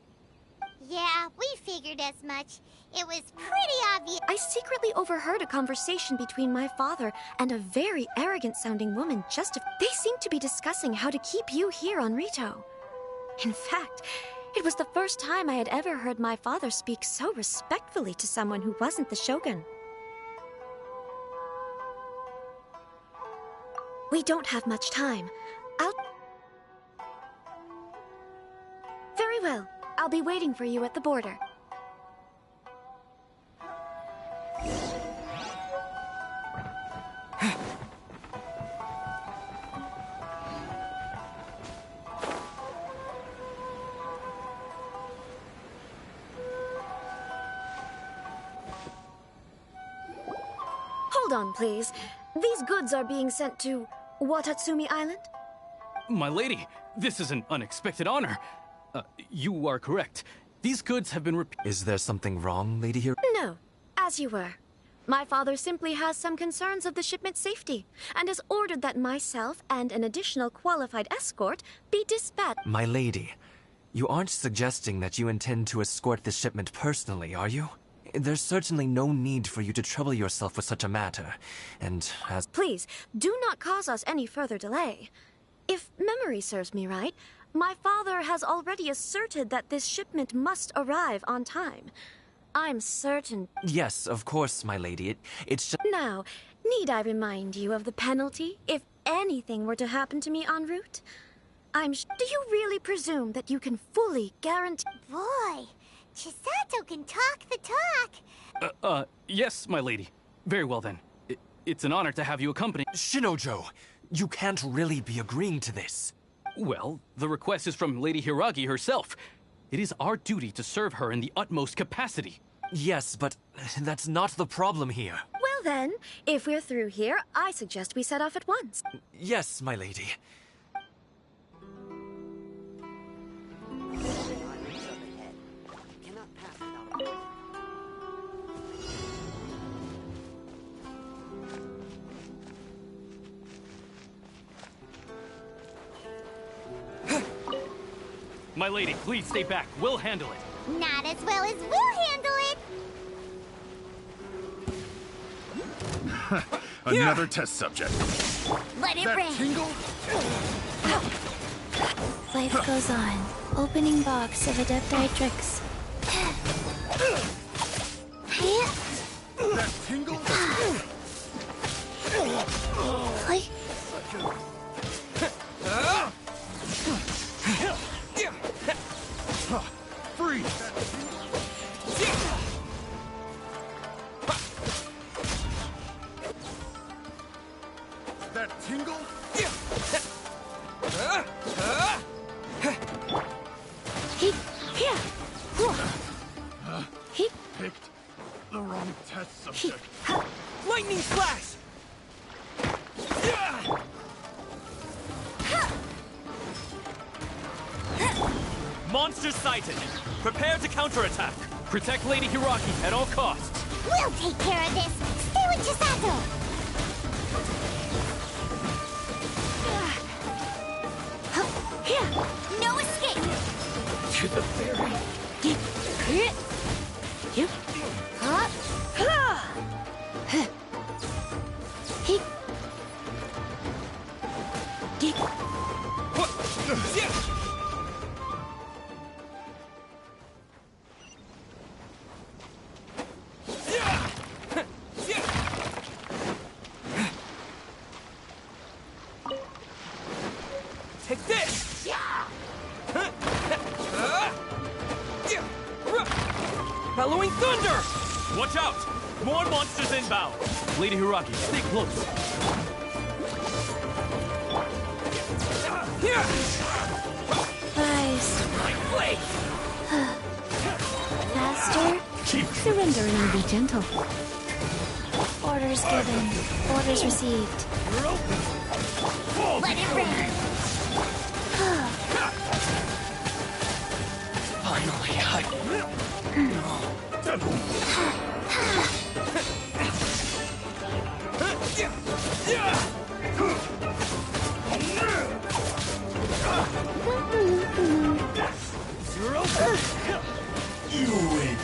Yeah, we figured as much. It was pretty obvious. I secretly overheard a conversation between my father and a very arrogant-sounding woman They seemed to be discussing how to keep you here on Rito. In fact, it was the first time I had ever heard my father speak so respectfully to someone who wasn't the Shogun. We don't have much time. Very well. I'll be waiting for you at the border. Hold on, please. These goods are being sent to Watatsumi Island? My lady, this is an unexpected honor. You are correct. These goods have been Is there something wrong, Lady Hero? No, as you were. My father simply has some concerns of the shipment's safety, and has ordered that myself and an additional qualified escort be dispatched. My lady, you aren't suggesting that you intend to escort this shipment personally, are you? There's certainly no need for you to trouble yourself with such a matter, and as— Please, do not cause us any further delay. If memory serves me right, my father has already asserted that this shipment must arrive on time. I'm certain— Yes, of course, my lady. It's just— Now, need I remind you of the penalty if anything were to happen to me en route? Do you really presume that you can fully guarantee— Boy, Chisato can talk the talk. Yes, my lady. Very well then. It's an honor to have you accompany— Shinojo, you can't really be agreeing to this. Well, the request is from Lady Hiragi herself. It is our duty to serve her in the utmost capacity. Yes, but that's not the problem here. Well then, if we're through here, I suggest we set off at once. Yes, my lady. My lady, please stay back. We'll handle it. Not as well as we'll handle it. Another test subject. Let it That rain. tingle? Life goes on. Opening box of Adepti tricks. That tingle? Freeze! That tingle? Picked the wrong test subject. Lightning flash! Monster sighted! Prepare to counterattack! Protect Lady Hiraki at all costs. We'll take care of this. Stay with Chisato. No escape. To the ferry. Take this! Bellowing thunder! Watch out! More monsters inbound! Lady Hiraki, stay close. Nice. Wait! Faster. Surrendering will be gentle. Orders given. Orders received. Let it rain. Finally, You win.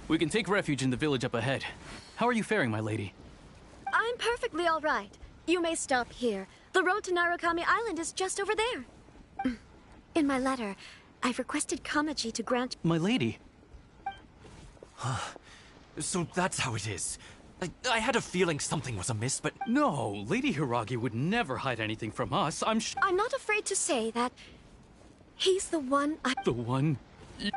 We can take refuge in the village up ahead. How are you faring, my lady? I'm perfectly all right. You may stop here. The road to Narukami Island is just over there. In my letter, I've requested Kamaji to grant... My lady? So that's how it is. I had a feeling something was amiss, but... No, Lady Hiragi would never hide anything from us. I'm not afraid to say that he's the one I... The one?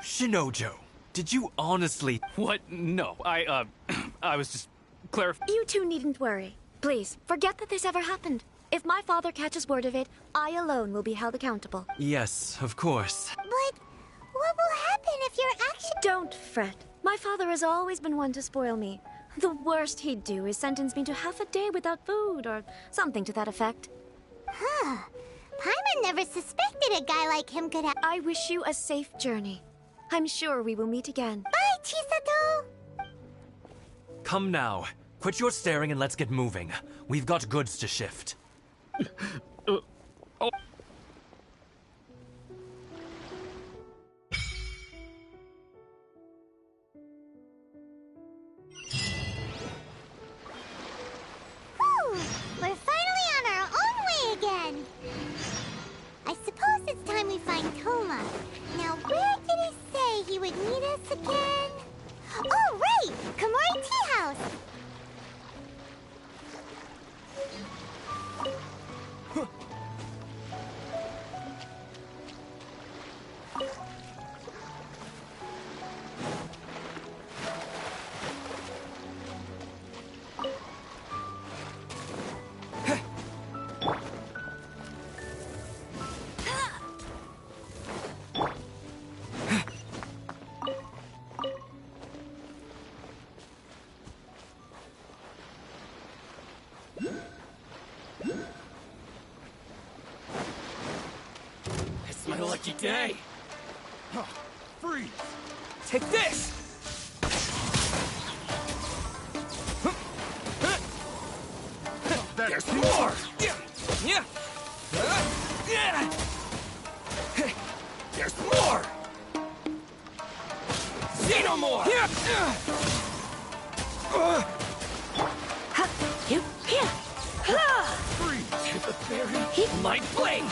Shinojo, did you honestly... What? No, I was just clarifying. You two needn't worry. Please, forget that this ever happened. If my father catches word of it, I alone will be held accountable. Yes, of course. But what will happen if your action... Don't fret. My father has always been one to spoil me. The worst he'd do is sentence me to half a day without food, or something to that effect. Huh. Paimon never suspected a guy like him could have... I wish you a safe journey. I'm sure we will meet again. Bye, Chisato! Come now. Quit your staring and let's get moving. We've got goods to shift. We're finally on our own way again. I suppose it's time we find Toma. Now, where did he say he would meet us again? Oh, right! Komori Tea House! It's my lucky day. Freeze! Take this! There's more! There's more! See no more! Freeze! Hit the fairy! Light flame!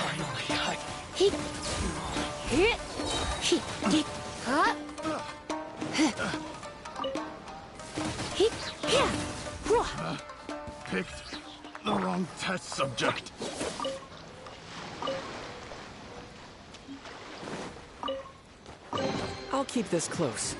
Picked the wrong test subject. I'll keep this close.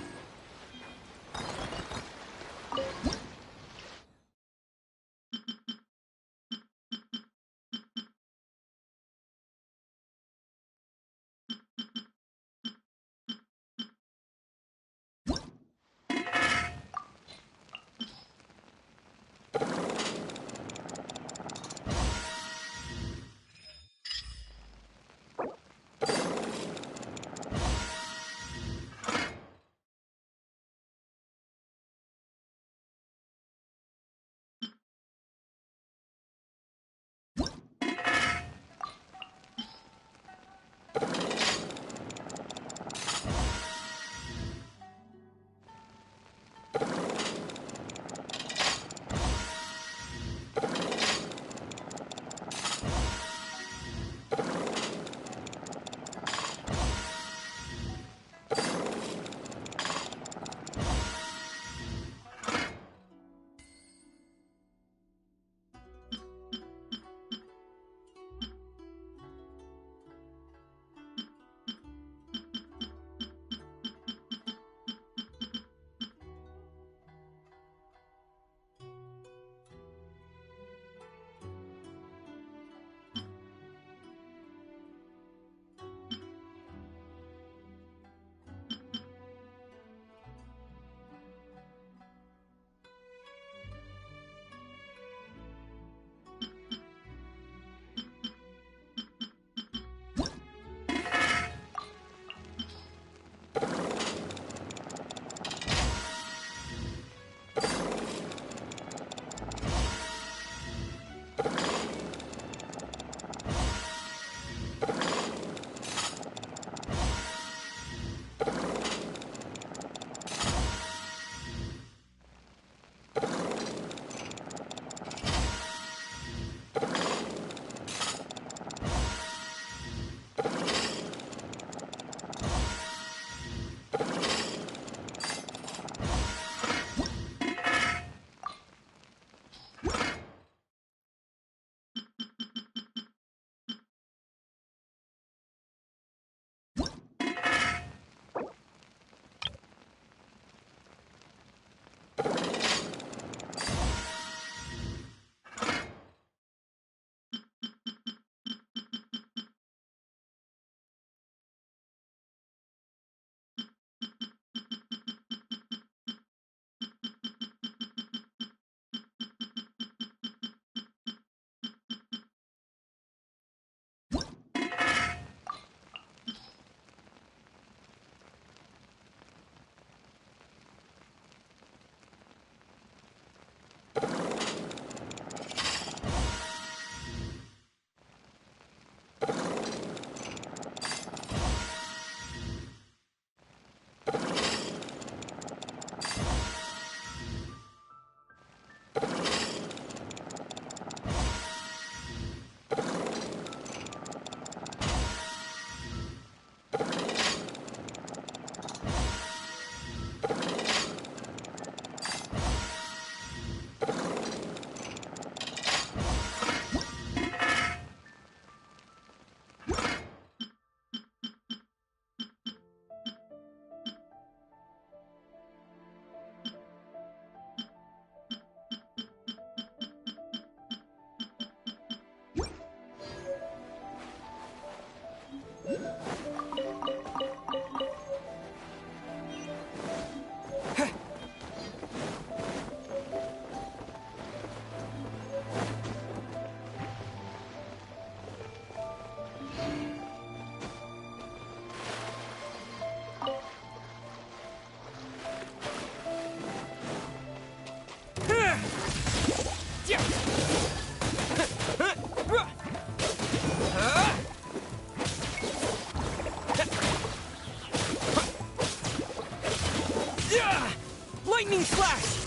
Lightning Flash!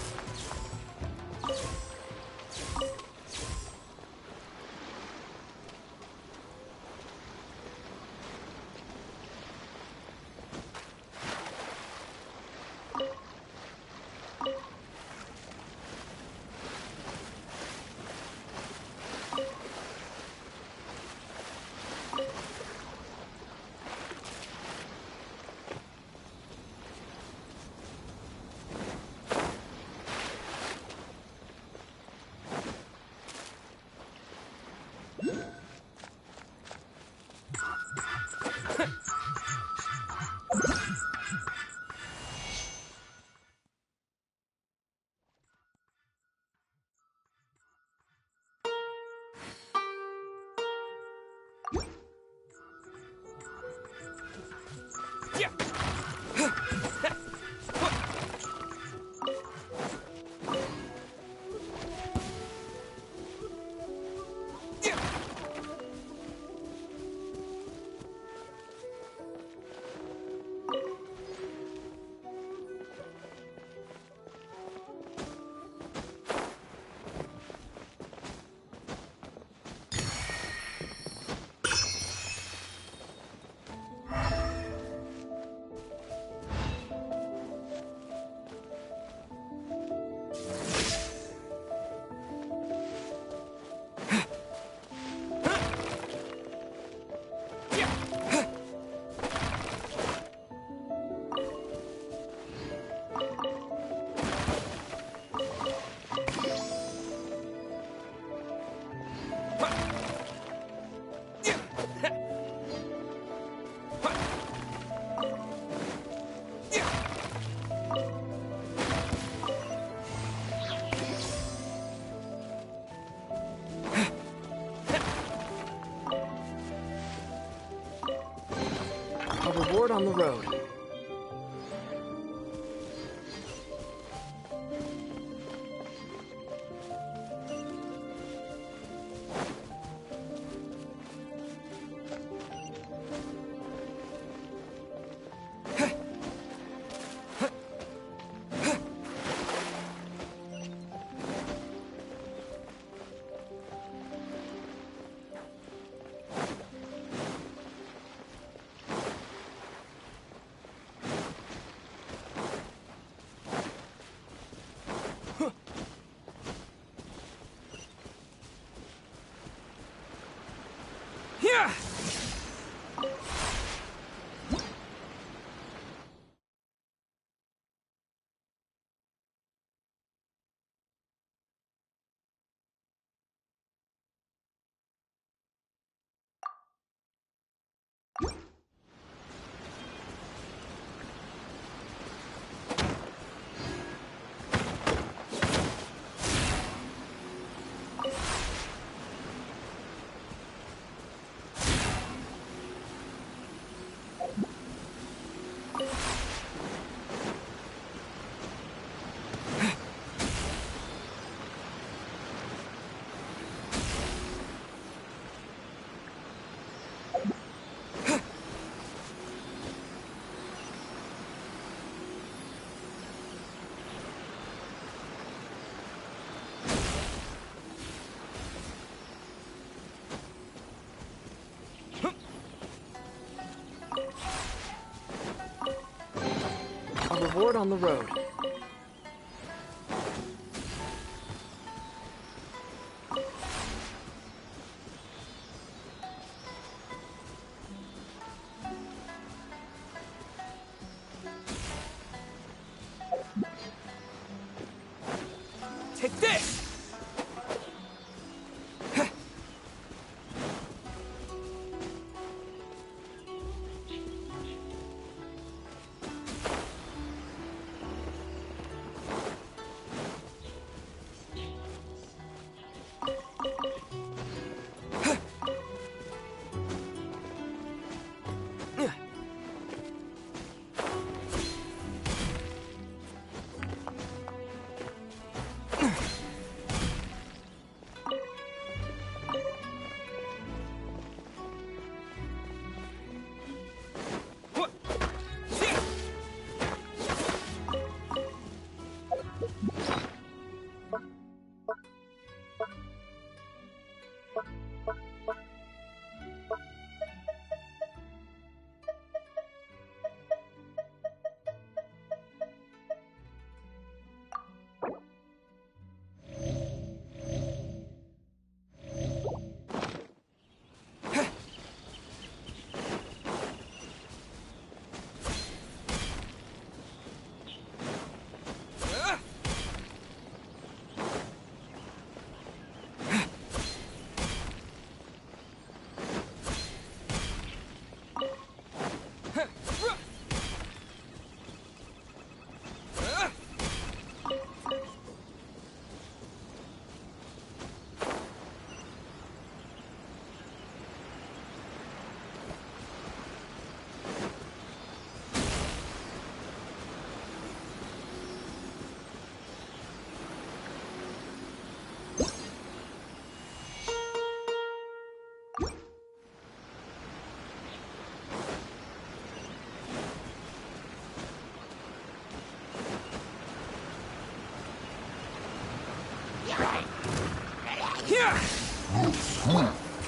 Reward on the road. Yeah! A reward on the road. Take this!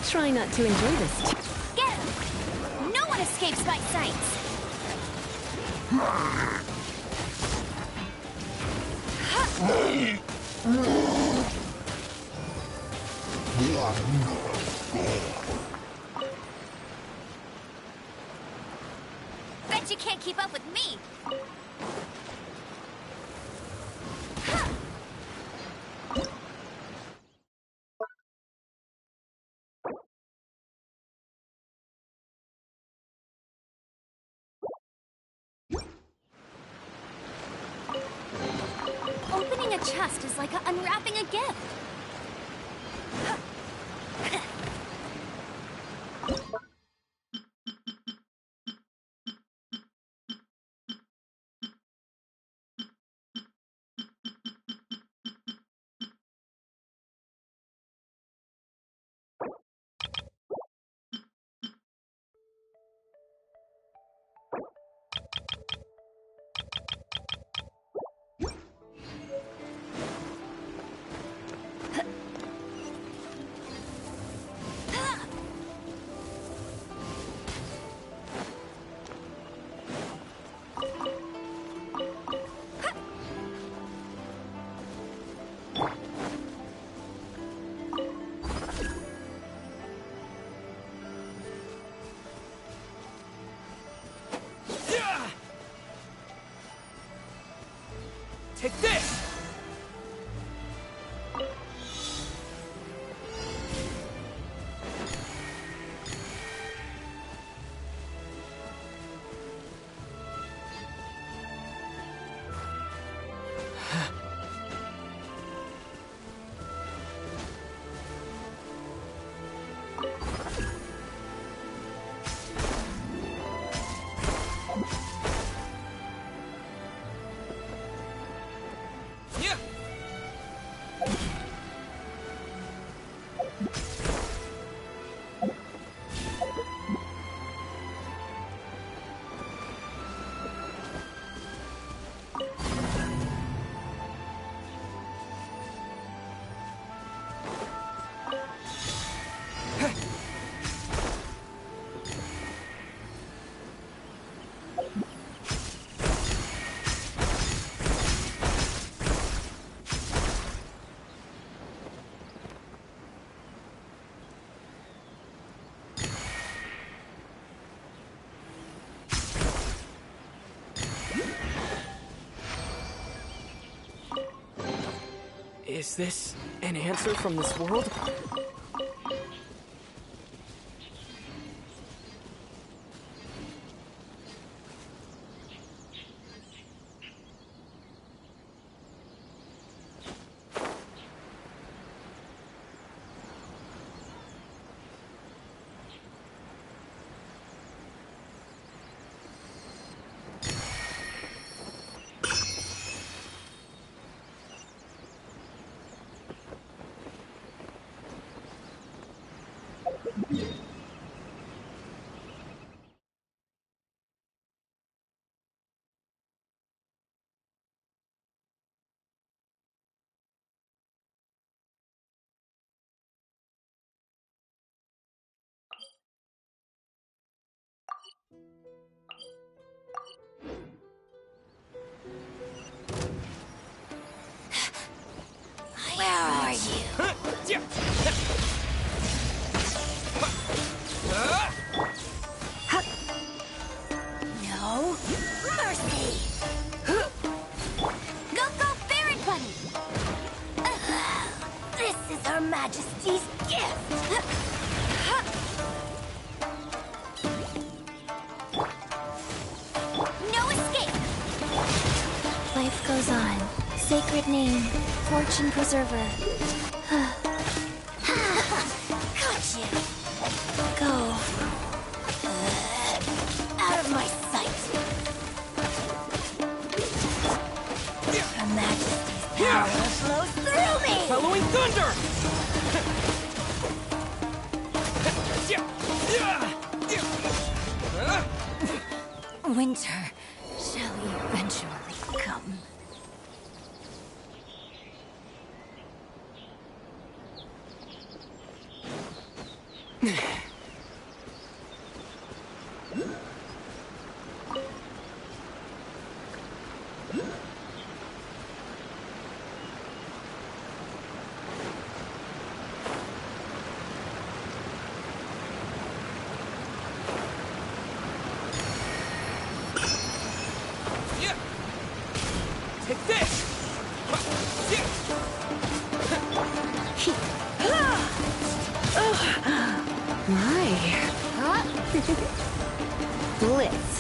Try not to enjoy this. Get him! No one escapes my sights! Bet you can't keep up with me! Opening a chest is like unwrapping a gift. Take this! Is this an answer from this world? Where are you? No mercy! Go, Baron Bunny! This is Her Majesty's gift! No escape! Life goes on. Sacred name, fortune preserver. Gotcha! Go. Out of my sight! Her Majesty's power flows through me! Halloween thunder! Winter shall eventually come. Take this! My. Blitz.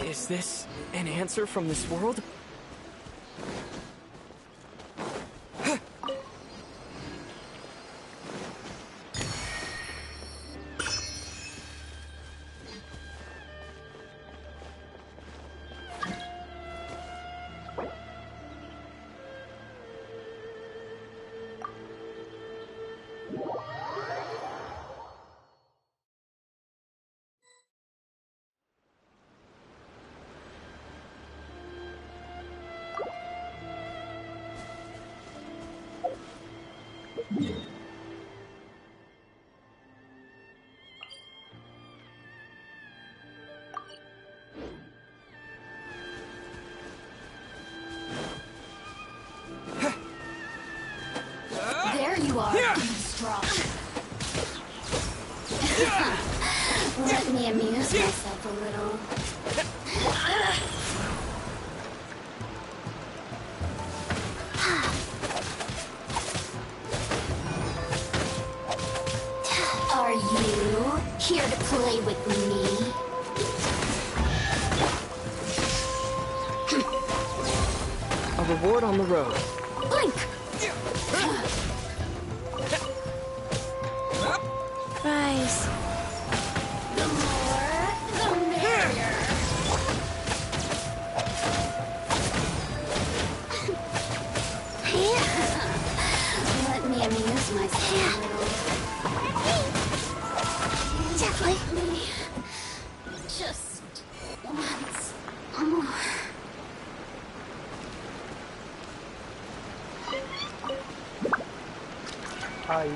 Is this an answer from this world? There you are, strong. Let me amuse myself a little. Are you here to play with me? A reward on the road. Blink! Rise. The more, the merrier. Let me amuse myself a little. Gently. Just once more. I...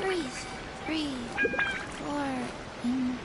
breathe. 3, 4, in,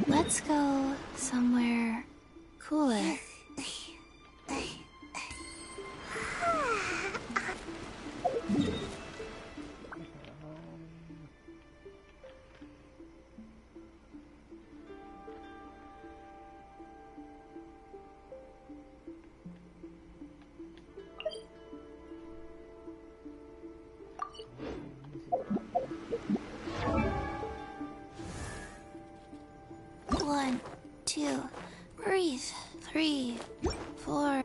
Let's go somewhere cooler. One, two, breathe. 3, 4.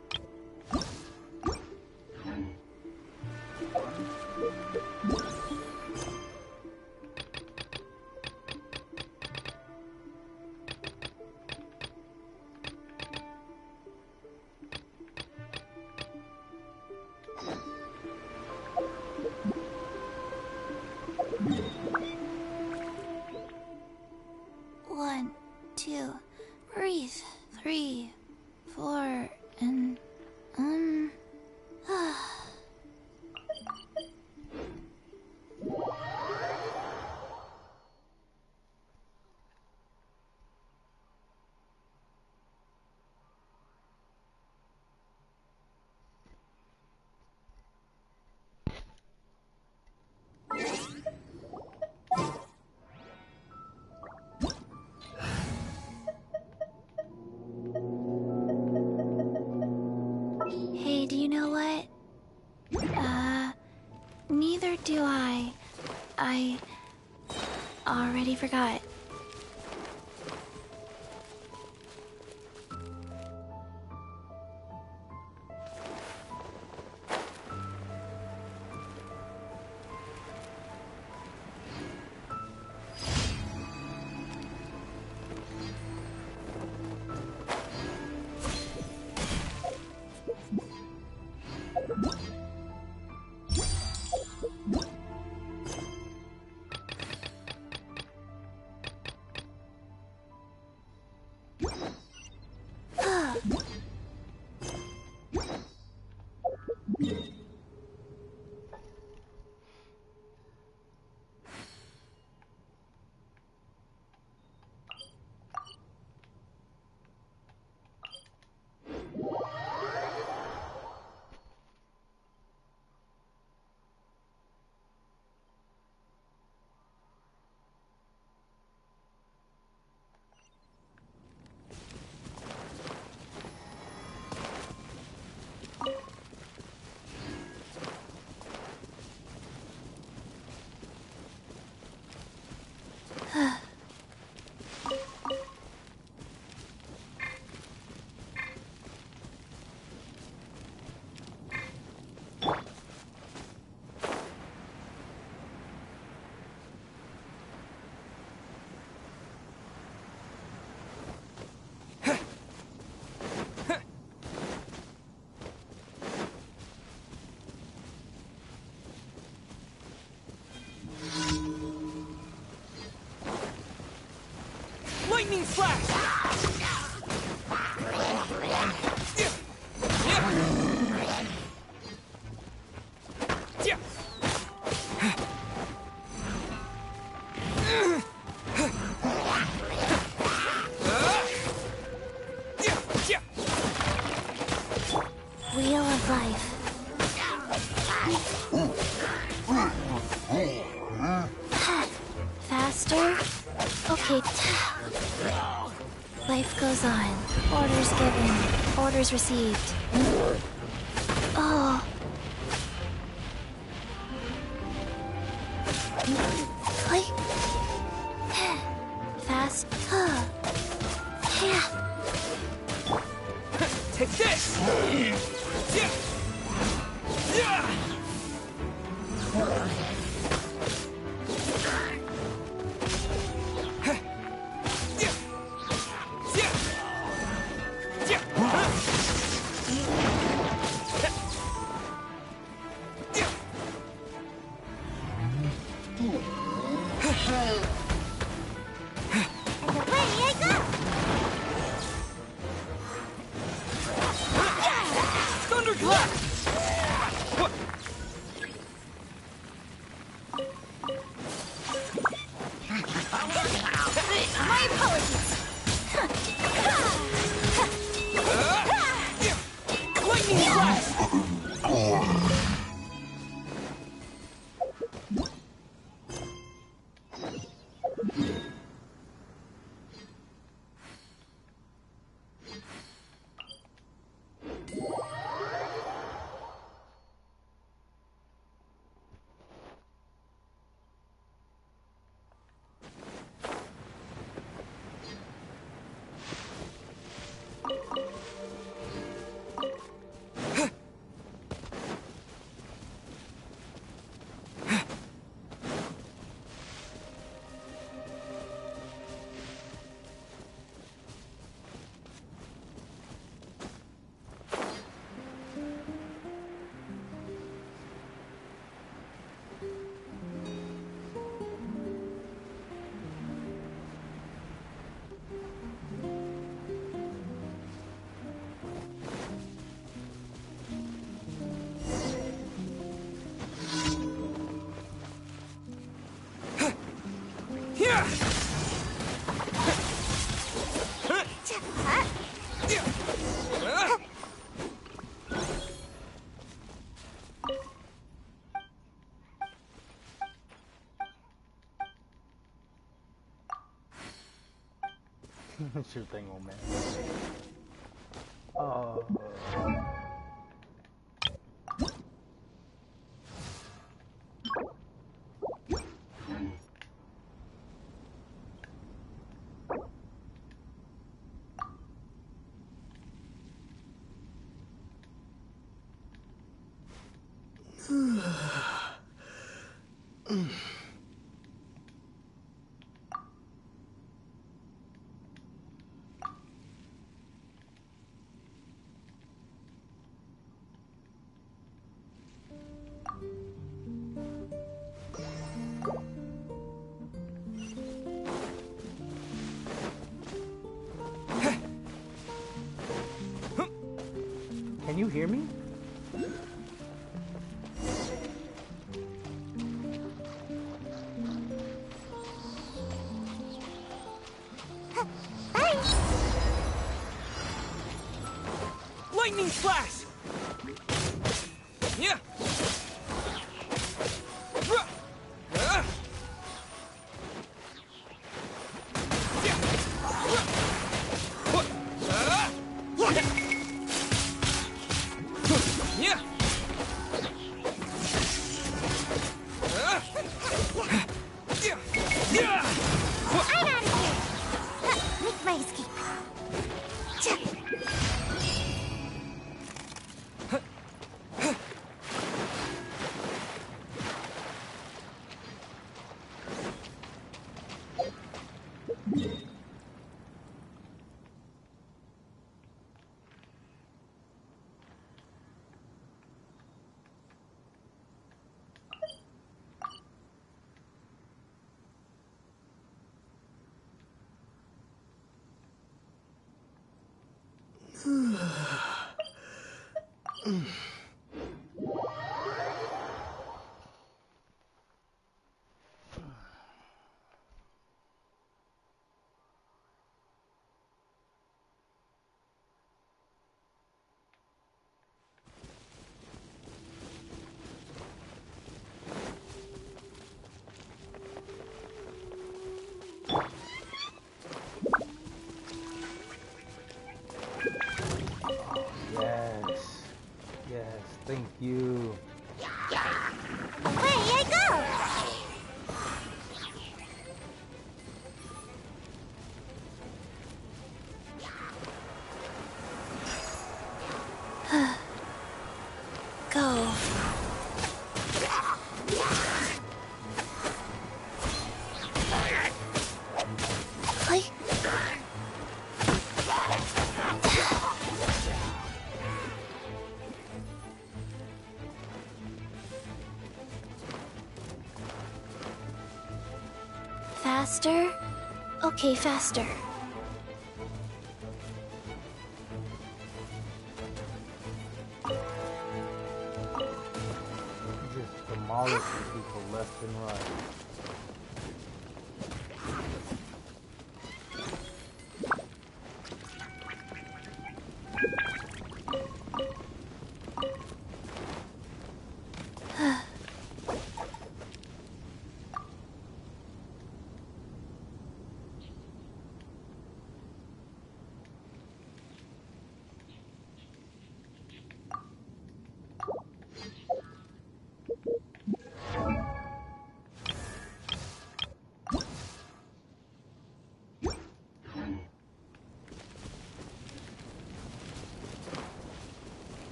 One, two, breathe. 3, 4, and Hey, do you know what? Neither do I. I already forgot. Lightning flash! Wheel of life. Faster? Okay. Life goes on. Orders given. Orders received. Oh. Take this! Siêu tay ngộ mẹ. Ờ... Can you hear me? Lightning slash! Yeah! Thank you. Away I go! Faster? Okay, faster. Just demolishing people left and right.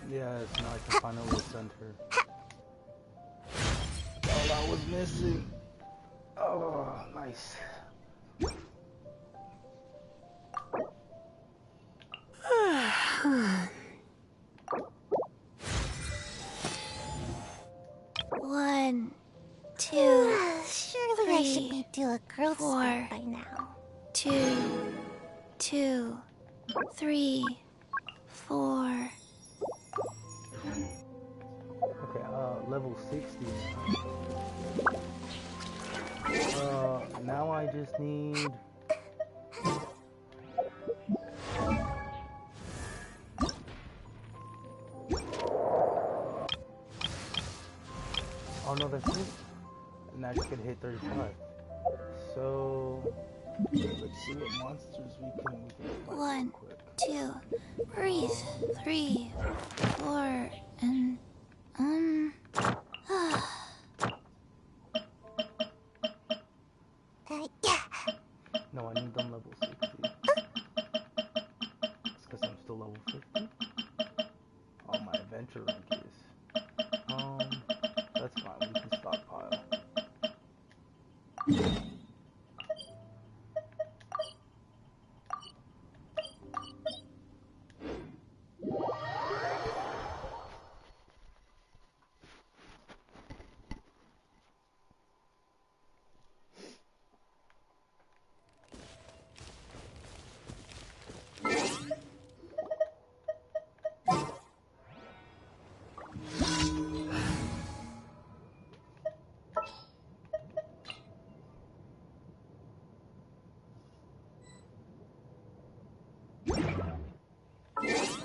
Yes, now I can finally ascend her. All I was missing. Oh, nice. One, two, surely I should be do a girl four, sport by now. 2, 3, 4. Okay, level 60 now. Now I just need... Oh no, that's it. And I just could hit 35. So... let's see what monsters we can fight. 1, 2, breathe. 3, 4, and No, I need them level 60. It's because I'm still level 50. Oh, my adventure rank is. That's fine. We can stockpile.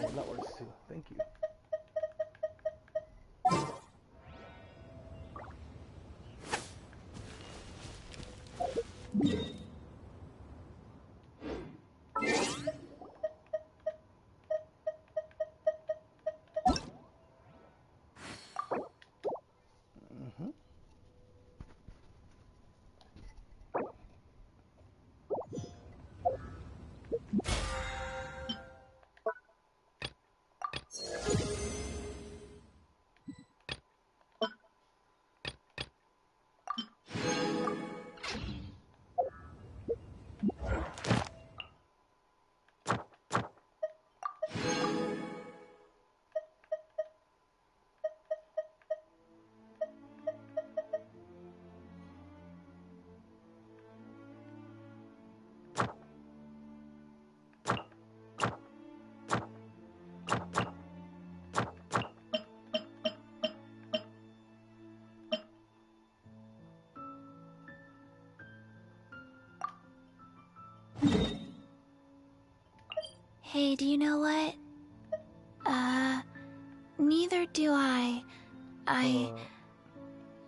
Oh, that works too. Thank you. Hey, do you know what? Neither do I. I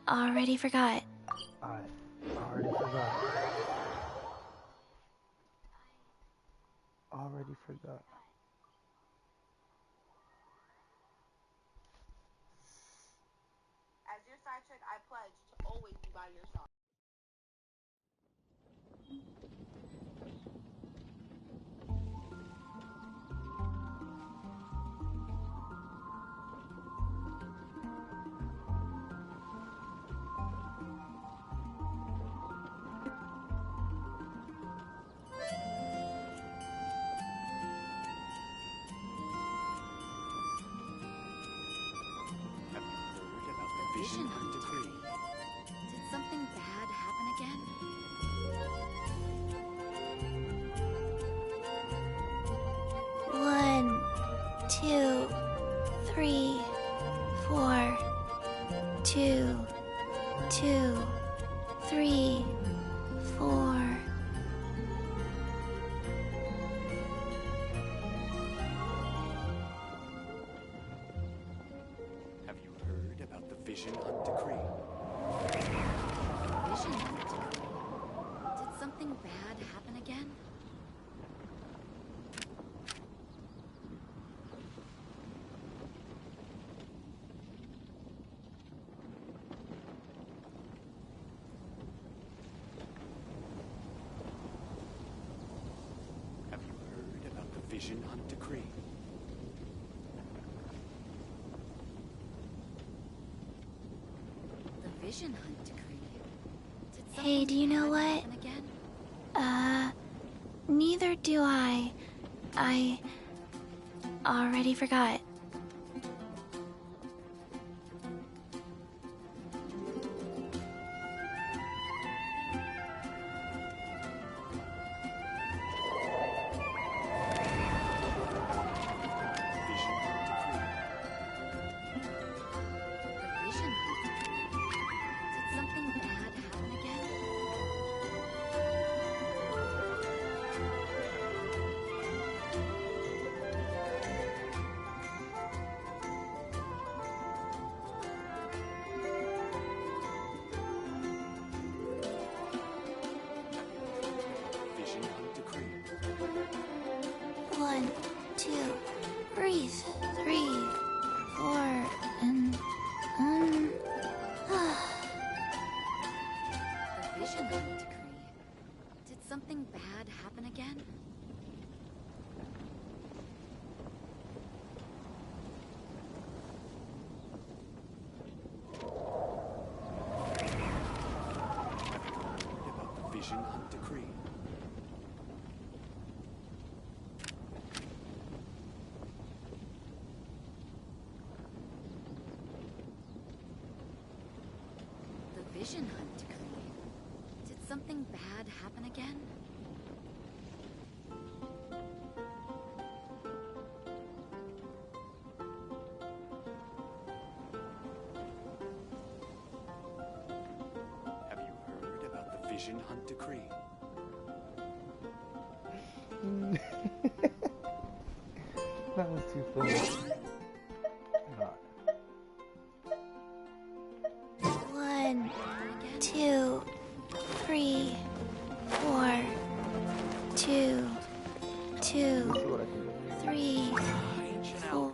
already forgot. I already forgot. Already forgot. As your side chick, I pledge to always be by your side. vision hunt decree. Did something bad happen again? One, two, three, four. 2, 2, 3, 4. Have you heard about the Vision Hunt Decree? Vision hunt decree. Did something bad happen again? Have you heard about the Vision Hunt Decree? The vision hunt decree. Did Hey, do you know bad what? happen again? Neither do I. I already forgot. The vision hunt decree. Did something bad happen again? Vision Hunt Decree. 1, 2, breathe. 3, 4, and The vision hunt decree. Did something bad happen again? About the Vision Hunt Decree. The vision hunt decree. Did something bad happen again? Have you heard about the Vision Hunt Decree? That was too funny. God. 1, 2, 3, 4. 2, 2, 3, 4.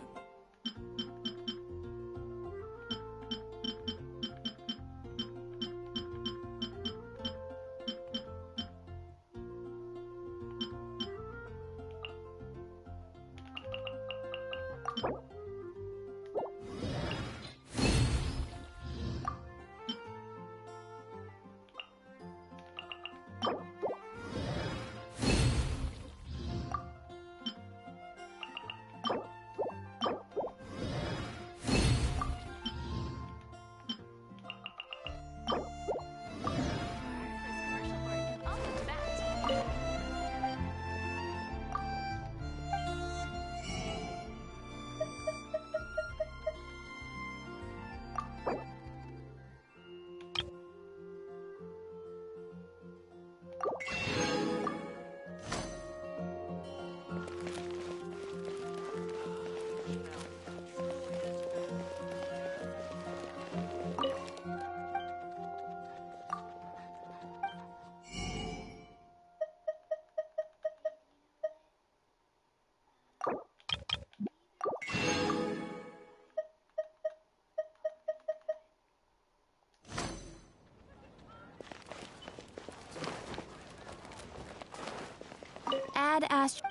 Add Astro.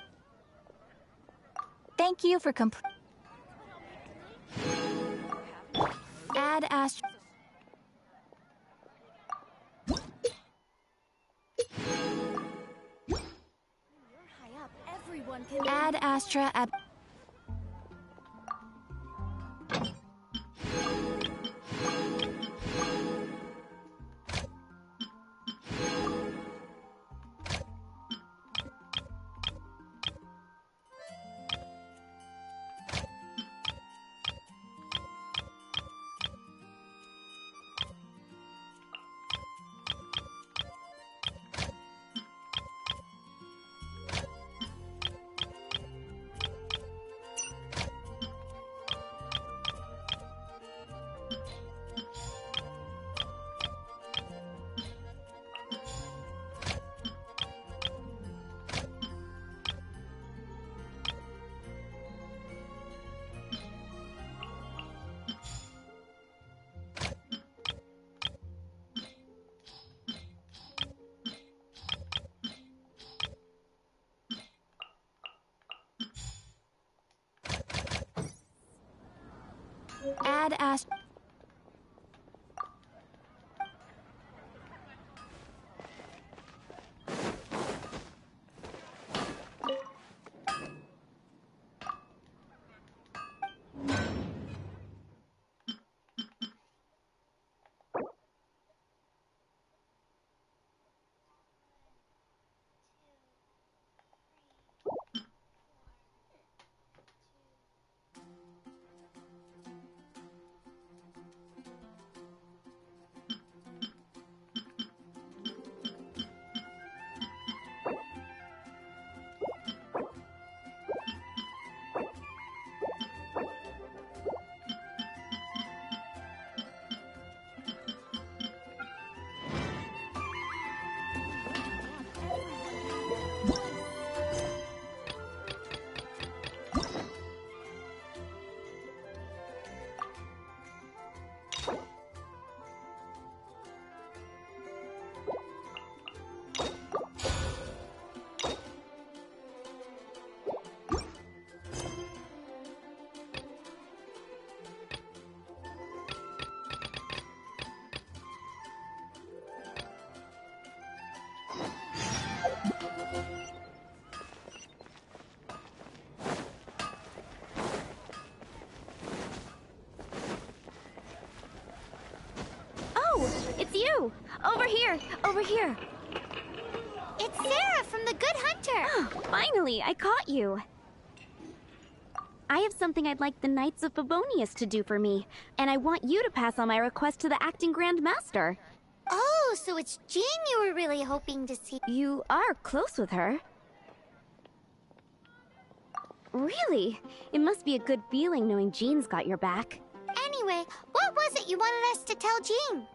Thank you for Add Astro. Add Astra at. Add Ash. It's you! Over here! Over here! It's Sarah from the Good Hunter! Finally, I caught you! I have something I'd like the Knights of Favonius to do for me, and I want you to pass on my request to the Acting Grand Master. Oh, so it's Jean you were really hoping to see. You are close with her. Really? It must be a good feeling knowing Jean's got your back. Anyway, what was it you wanted us to tell Jean?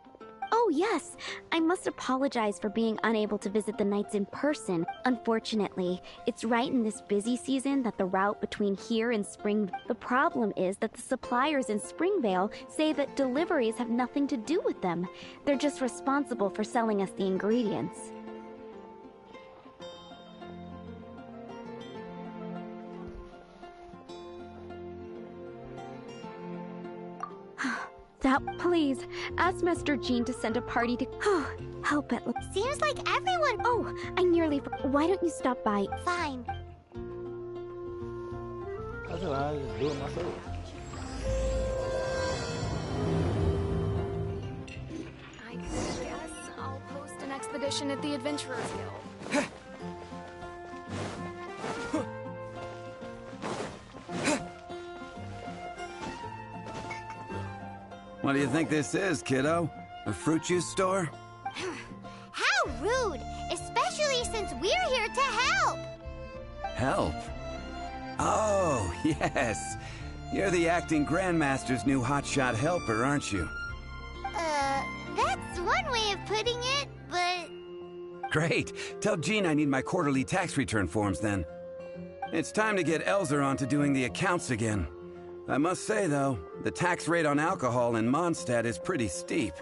Oh, yes. I must apologize for being unable to visit the Knights in person. Unfortunately, it's right in this busy season that the route between here and Spring... The problem is that the suppliers in Springvale say that deliveries have nothing to do with them. They're just responsible for selling us the ingredients. Please, ask Master Jean to send a party to... help it. Seems like everyone... Oh, I nearly... Why don't you stop by? Fine. That's what I just do it myself. I guess I'll post an expedition at the Adventurers Guild. What do you think this is, kiddo? A fruit juice store? How rude! Especially since we're here to help! Help? Oh, yes. You're the acting Grandmaster's new hotshot helper, aren't you? That's one way of putting it, but... Great. Tell Jean I need my quarterly tax return forms then. It's time to get Elzer on to doing the accounts again. I must say, though, the tax rate on alcohol in Mondstadt is pretty steep.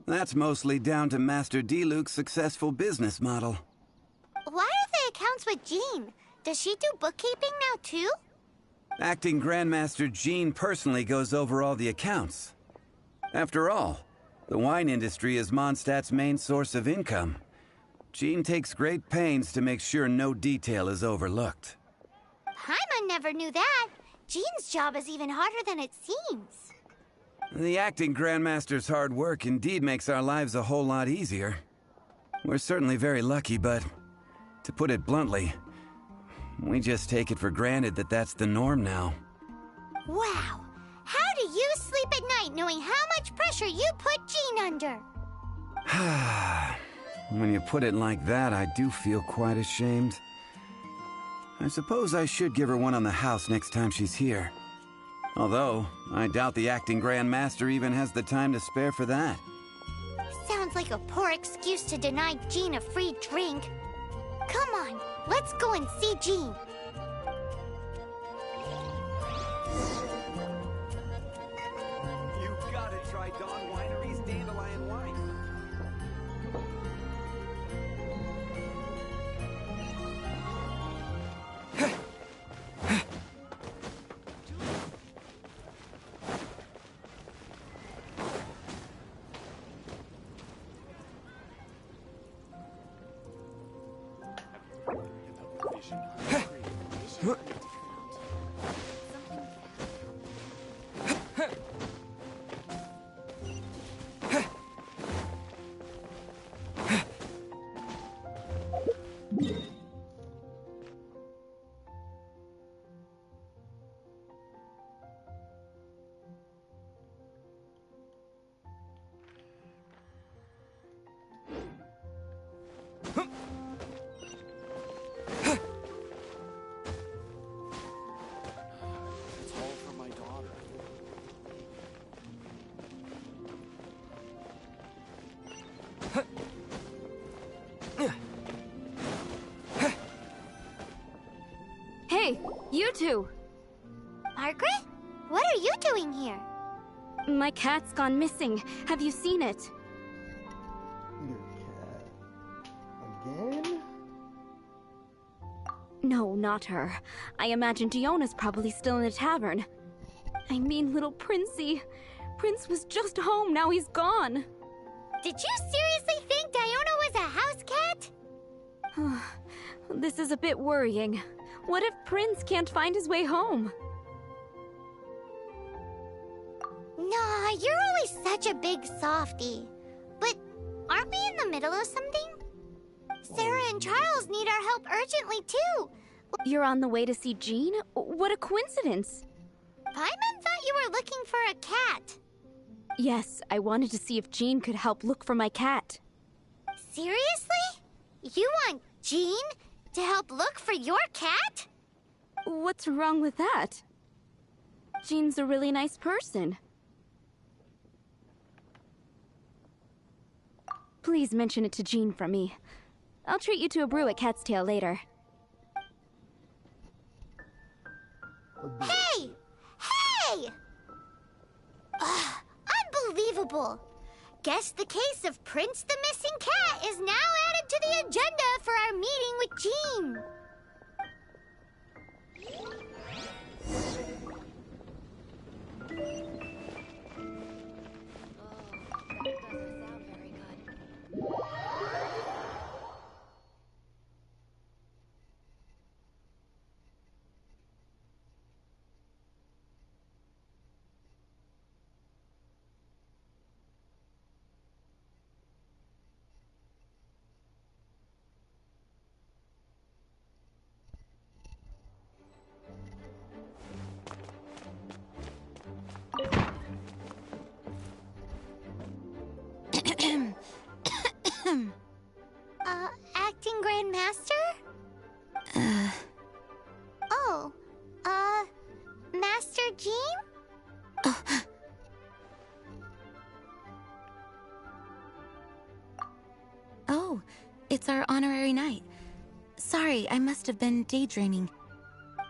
That's mostly down to Master D-Luke's successful business model. Why are the accounts with Jean? Does she do bookkeeping now, too? Acting Grandmaster Jean personally goes over all the accounts. After all, the wine industry is Mondstadt's main source of income. Jean takes great pains to make sure no detail is overlooked. Paimon never knew that. Jean's job is even harder than it seems. The acting Grandmaster's hard work indeed makes our lives a whole lot easier. We're certainly very lucky, but to put it bluntly, we just take it for granted that that's the norm now. Wow. How do you sleep at night knowing how much pressure you put Jean under? When you put it like that, I do feel quite ashamed. I suppose I should give her one on the house next time she's here. Although, I doubt the acting Grandmaster even has the time to spare for that. Sounds like a poor excuse to deny Jean a free drink. Come on, let's go and see Jean. You've got to try Dawn Winery's Dandelion Wine. It's all for my daughter. Hey, you two! Margaret? What are you doing here? My cat's gone missing. Have you seen it? Your cat. Again? No, not her. I imagine Diona's probably still in the tavern. I mean, little Princey. Prince was just home, now he's gone. Did you seriously think Diona was a house cat? This is a bit worrying. What if Prince can't find his way home? Nah, you're always such a big softie. But aren't we in the middle of something? Sarah and Charles need our help urgently, too. You're on the way to see Jean? What a coincidence! Paimon thought you were looking for a cat. Yes, I wanted to see if Jean could help look for my cat. Seriously? You want Jean to help look for your cat? What's wrong with that? Jean's a really nice person. Please mention it to Jean from me. I'll treat you to a brew at Cat's Tail later. Hey! Hey! Ugh, unbelievable! Guess the case of Prince the Missing Cat is now added to the agenda for our meeting with Jean. Acting Grand Master? Oh, Master Jean? Oh, it's our honorary knight. Sorry, I must have been daydreaming.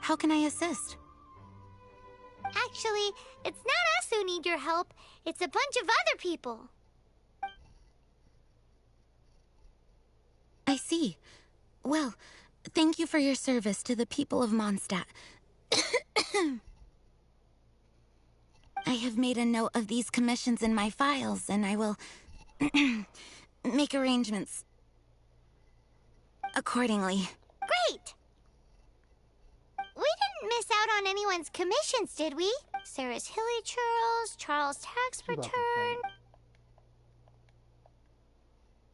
How can I assist? Actually, it's not us who need your help. It's a bunch of other people. I see. Well, thank you for your service to the people of Mondstadt. I have made a note of these commissions in my files, and I will make arrangements accordingly. Great! We didn't miss out on anyone's commissions, did we? Sarah's Hilly Churls, Charles' tax return.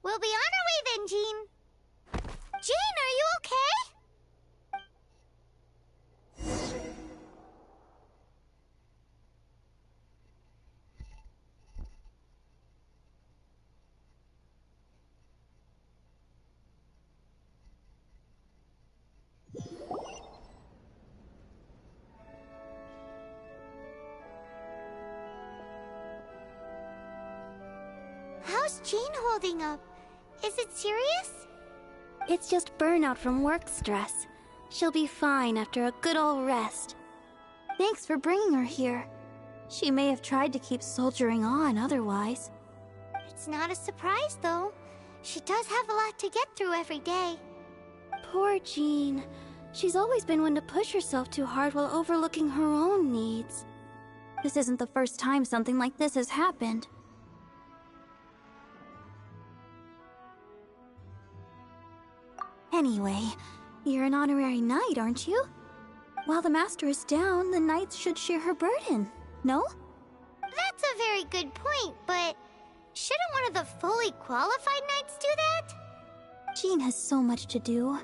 We'll be on our way then, Jean. Jean, are you okay? How's Jean holding up? Is it serious? It's just burnout from work stress. She'll be fine after a good old rest. Thanks for bringing her here. She may have tried to keep soldiering on otherwise. It's not a surprise, though. She does have a lot to get through every day. Poor Jean. She's always been one to push herself too hard while overlooking her own needs. This isn't the first time something like this has happened. Anyway, You're an honorary knight, aren't you? While the master is down, the knights should share her burden, no? That's a very good point, but shouldn't one of the fully qualified knights do that? Jean has so much to do.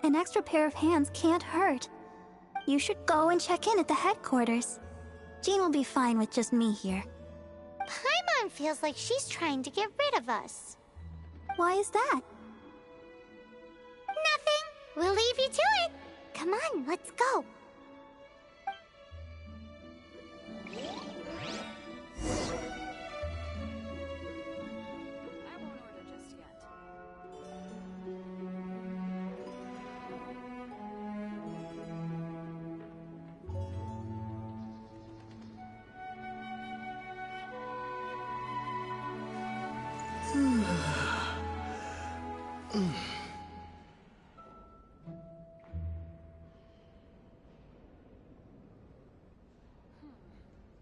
An extra pair of hands can't hurt. You should go and check in at the headquarters. Jean will be fine with just me here. Paimon feels like she's trying to get rid of us. Why is that? Nothing. We'll leave you to it. Come on, let's go.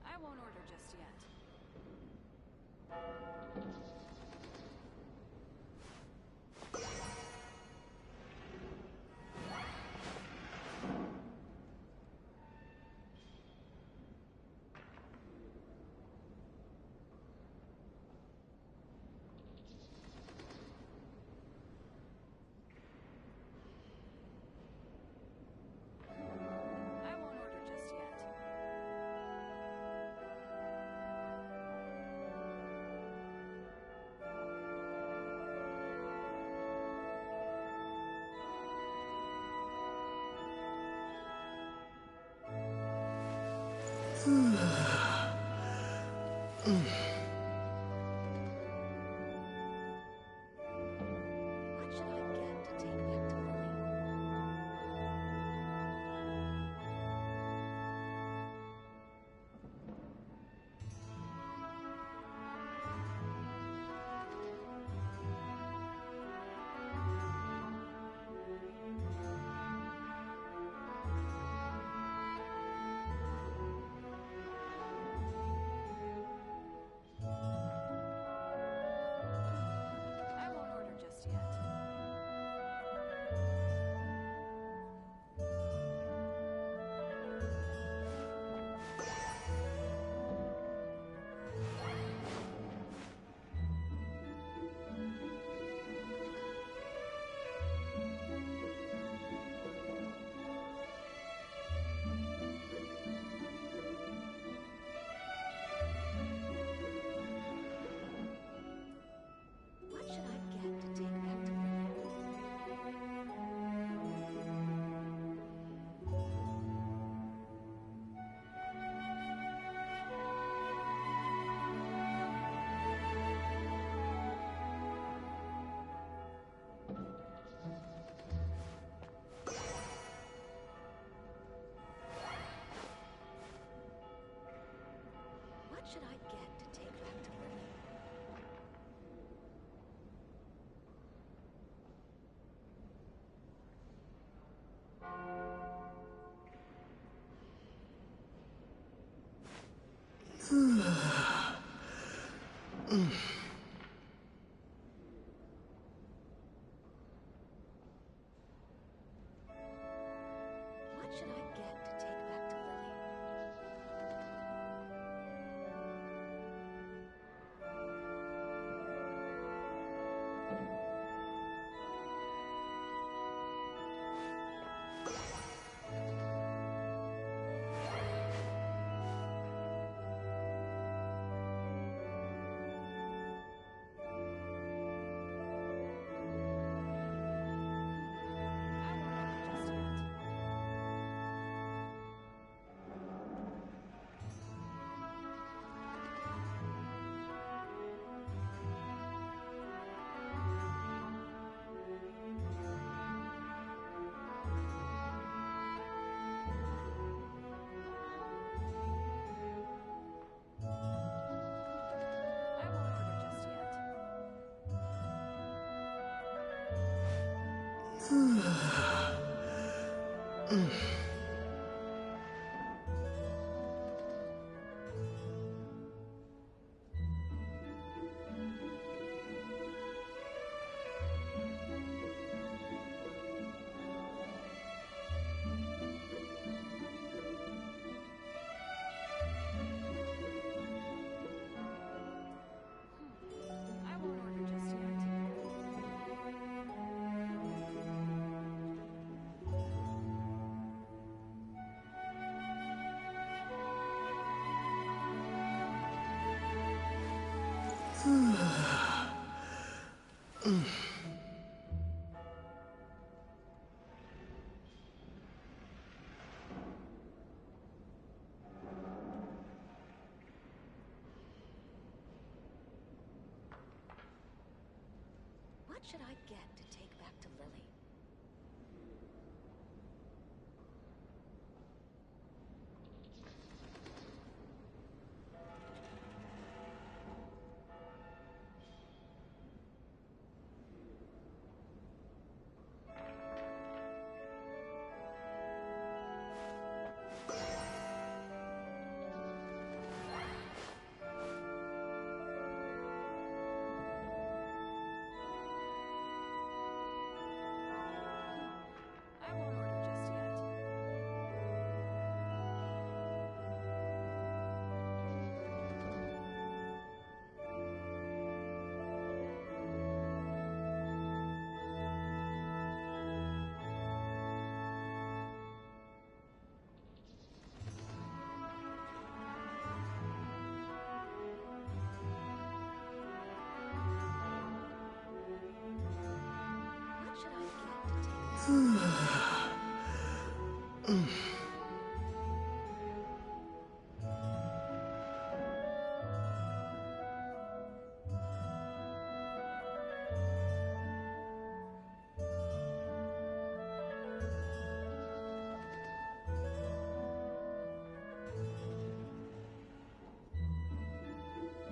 I won't order just yet. should I get to take back to Lily? What should I get to take back to Lily? What should I get to take back to Lily?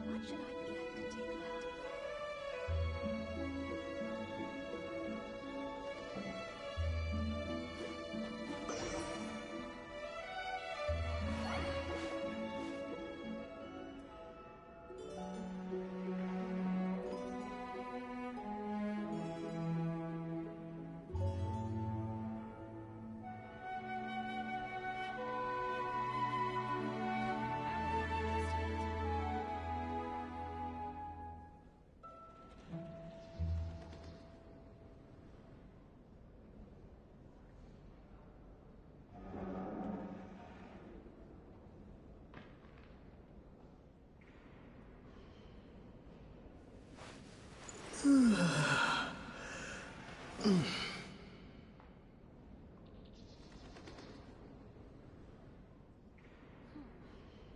What should I get to take back to Lily?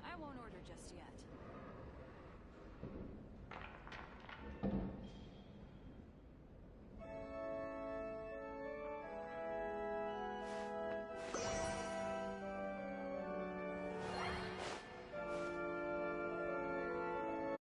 I won't order just yet.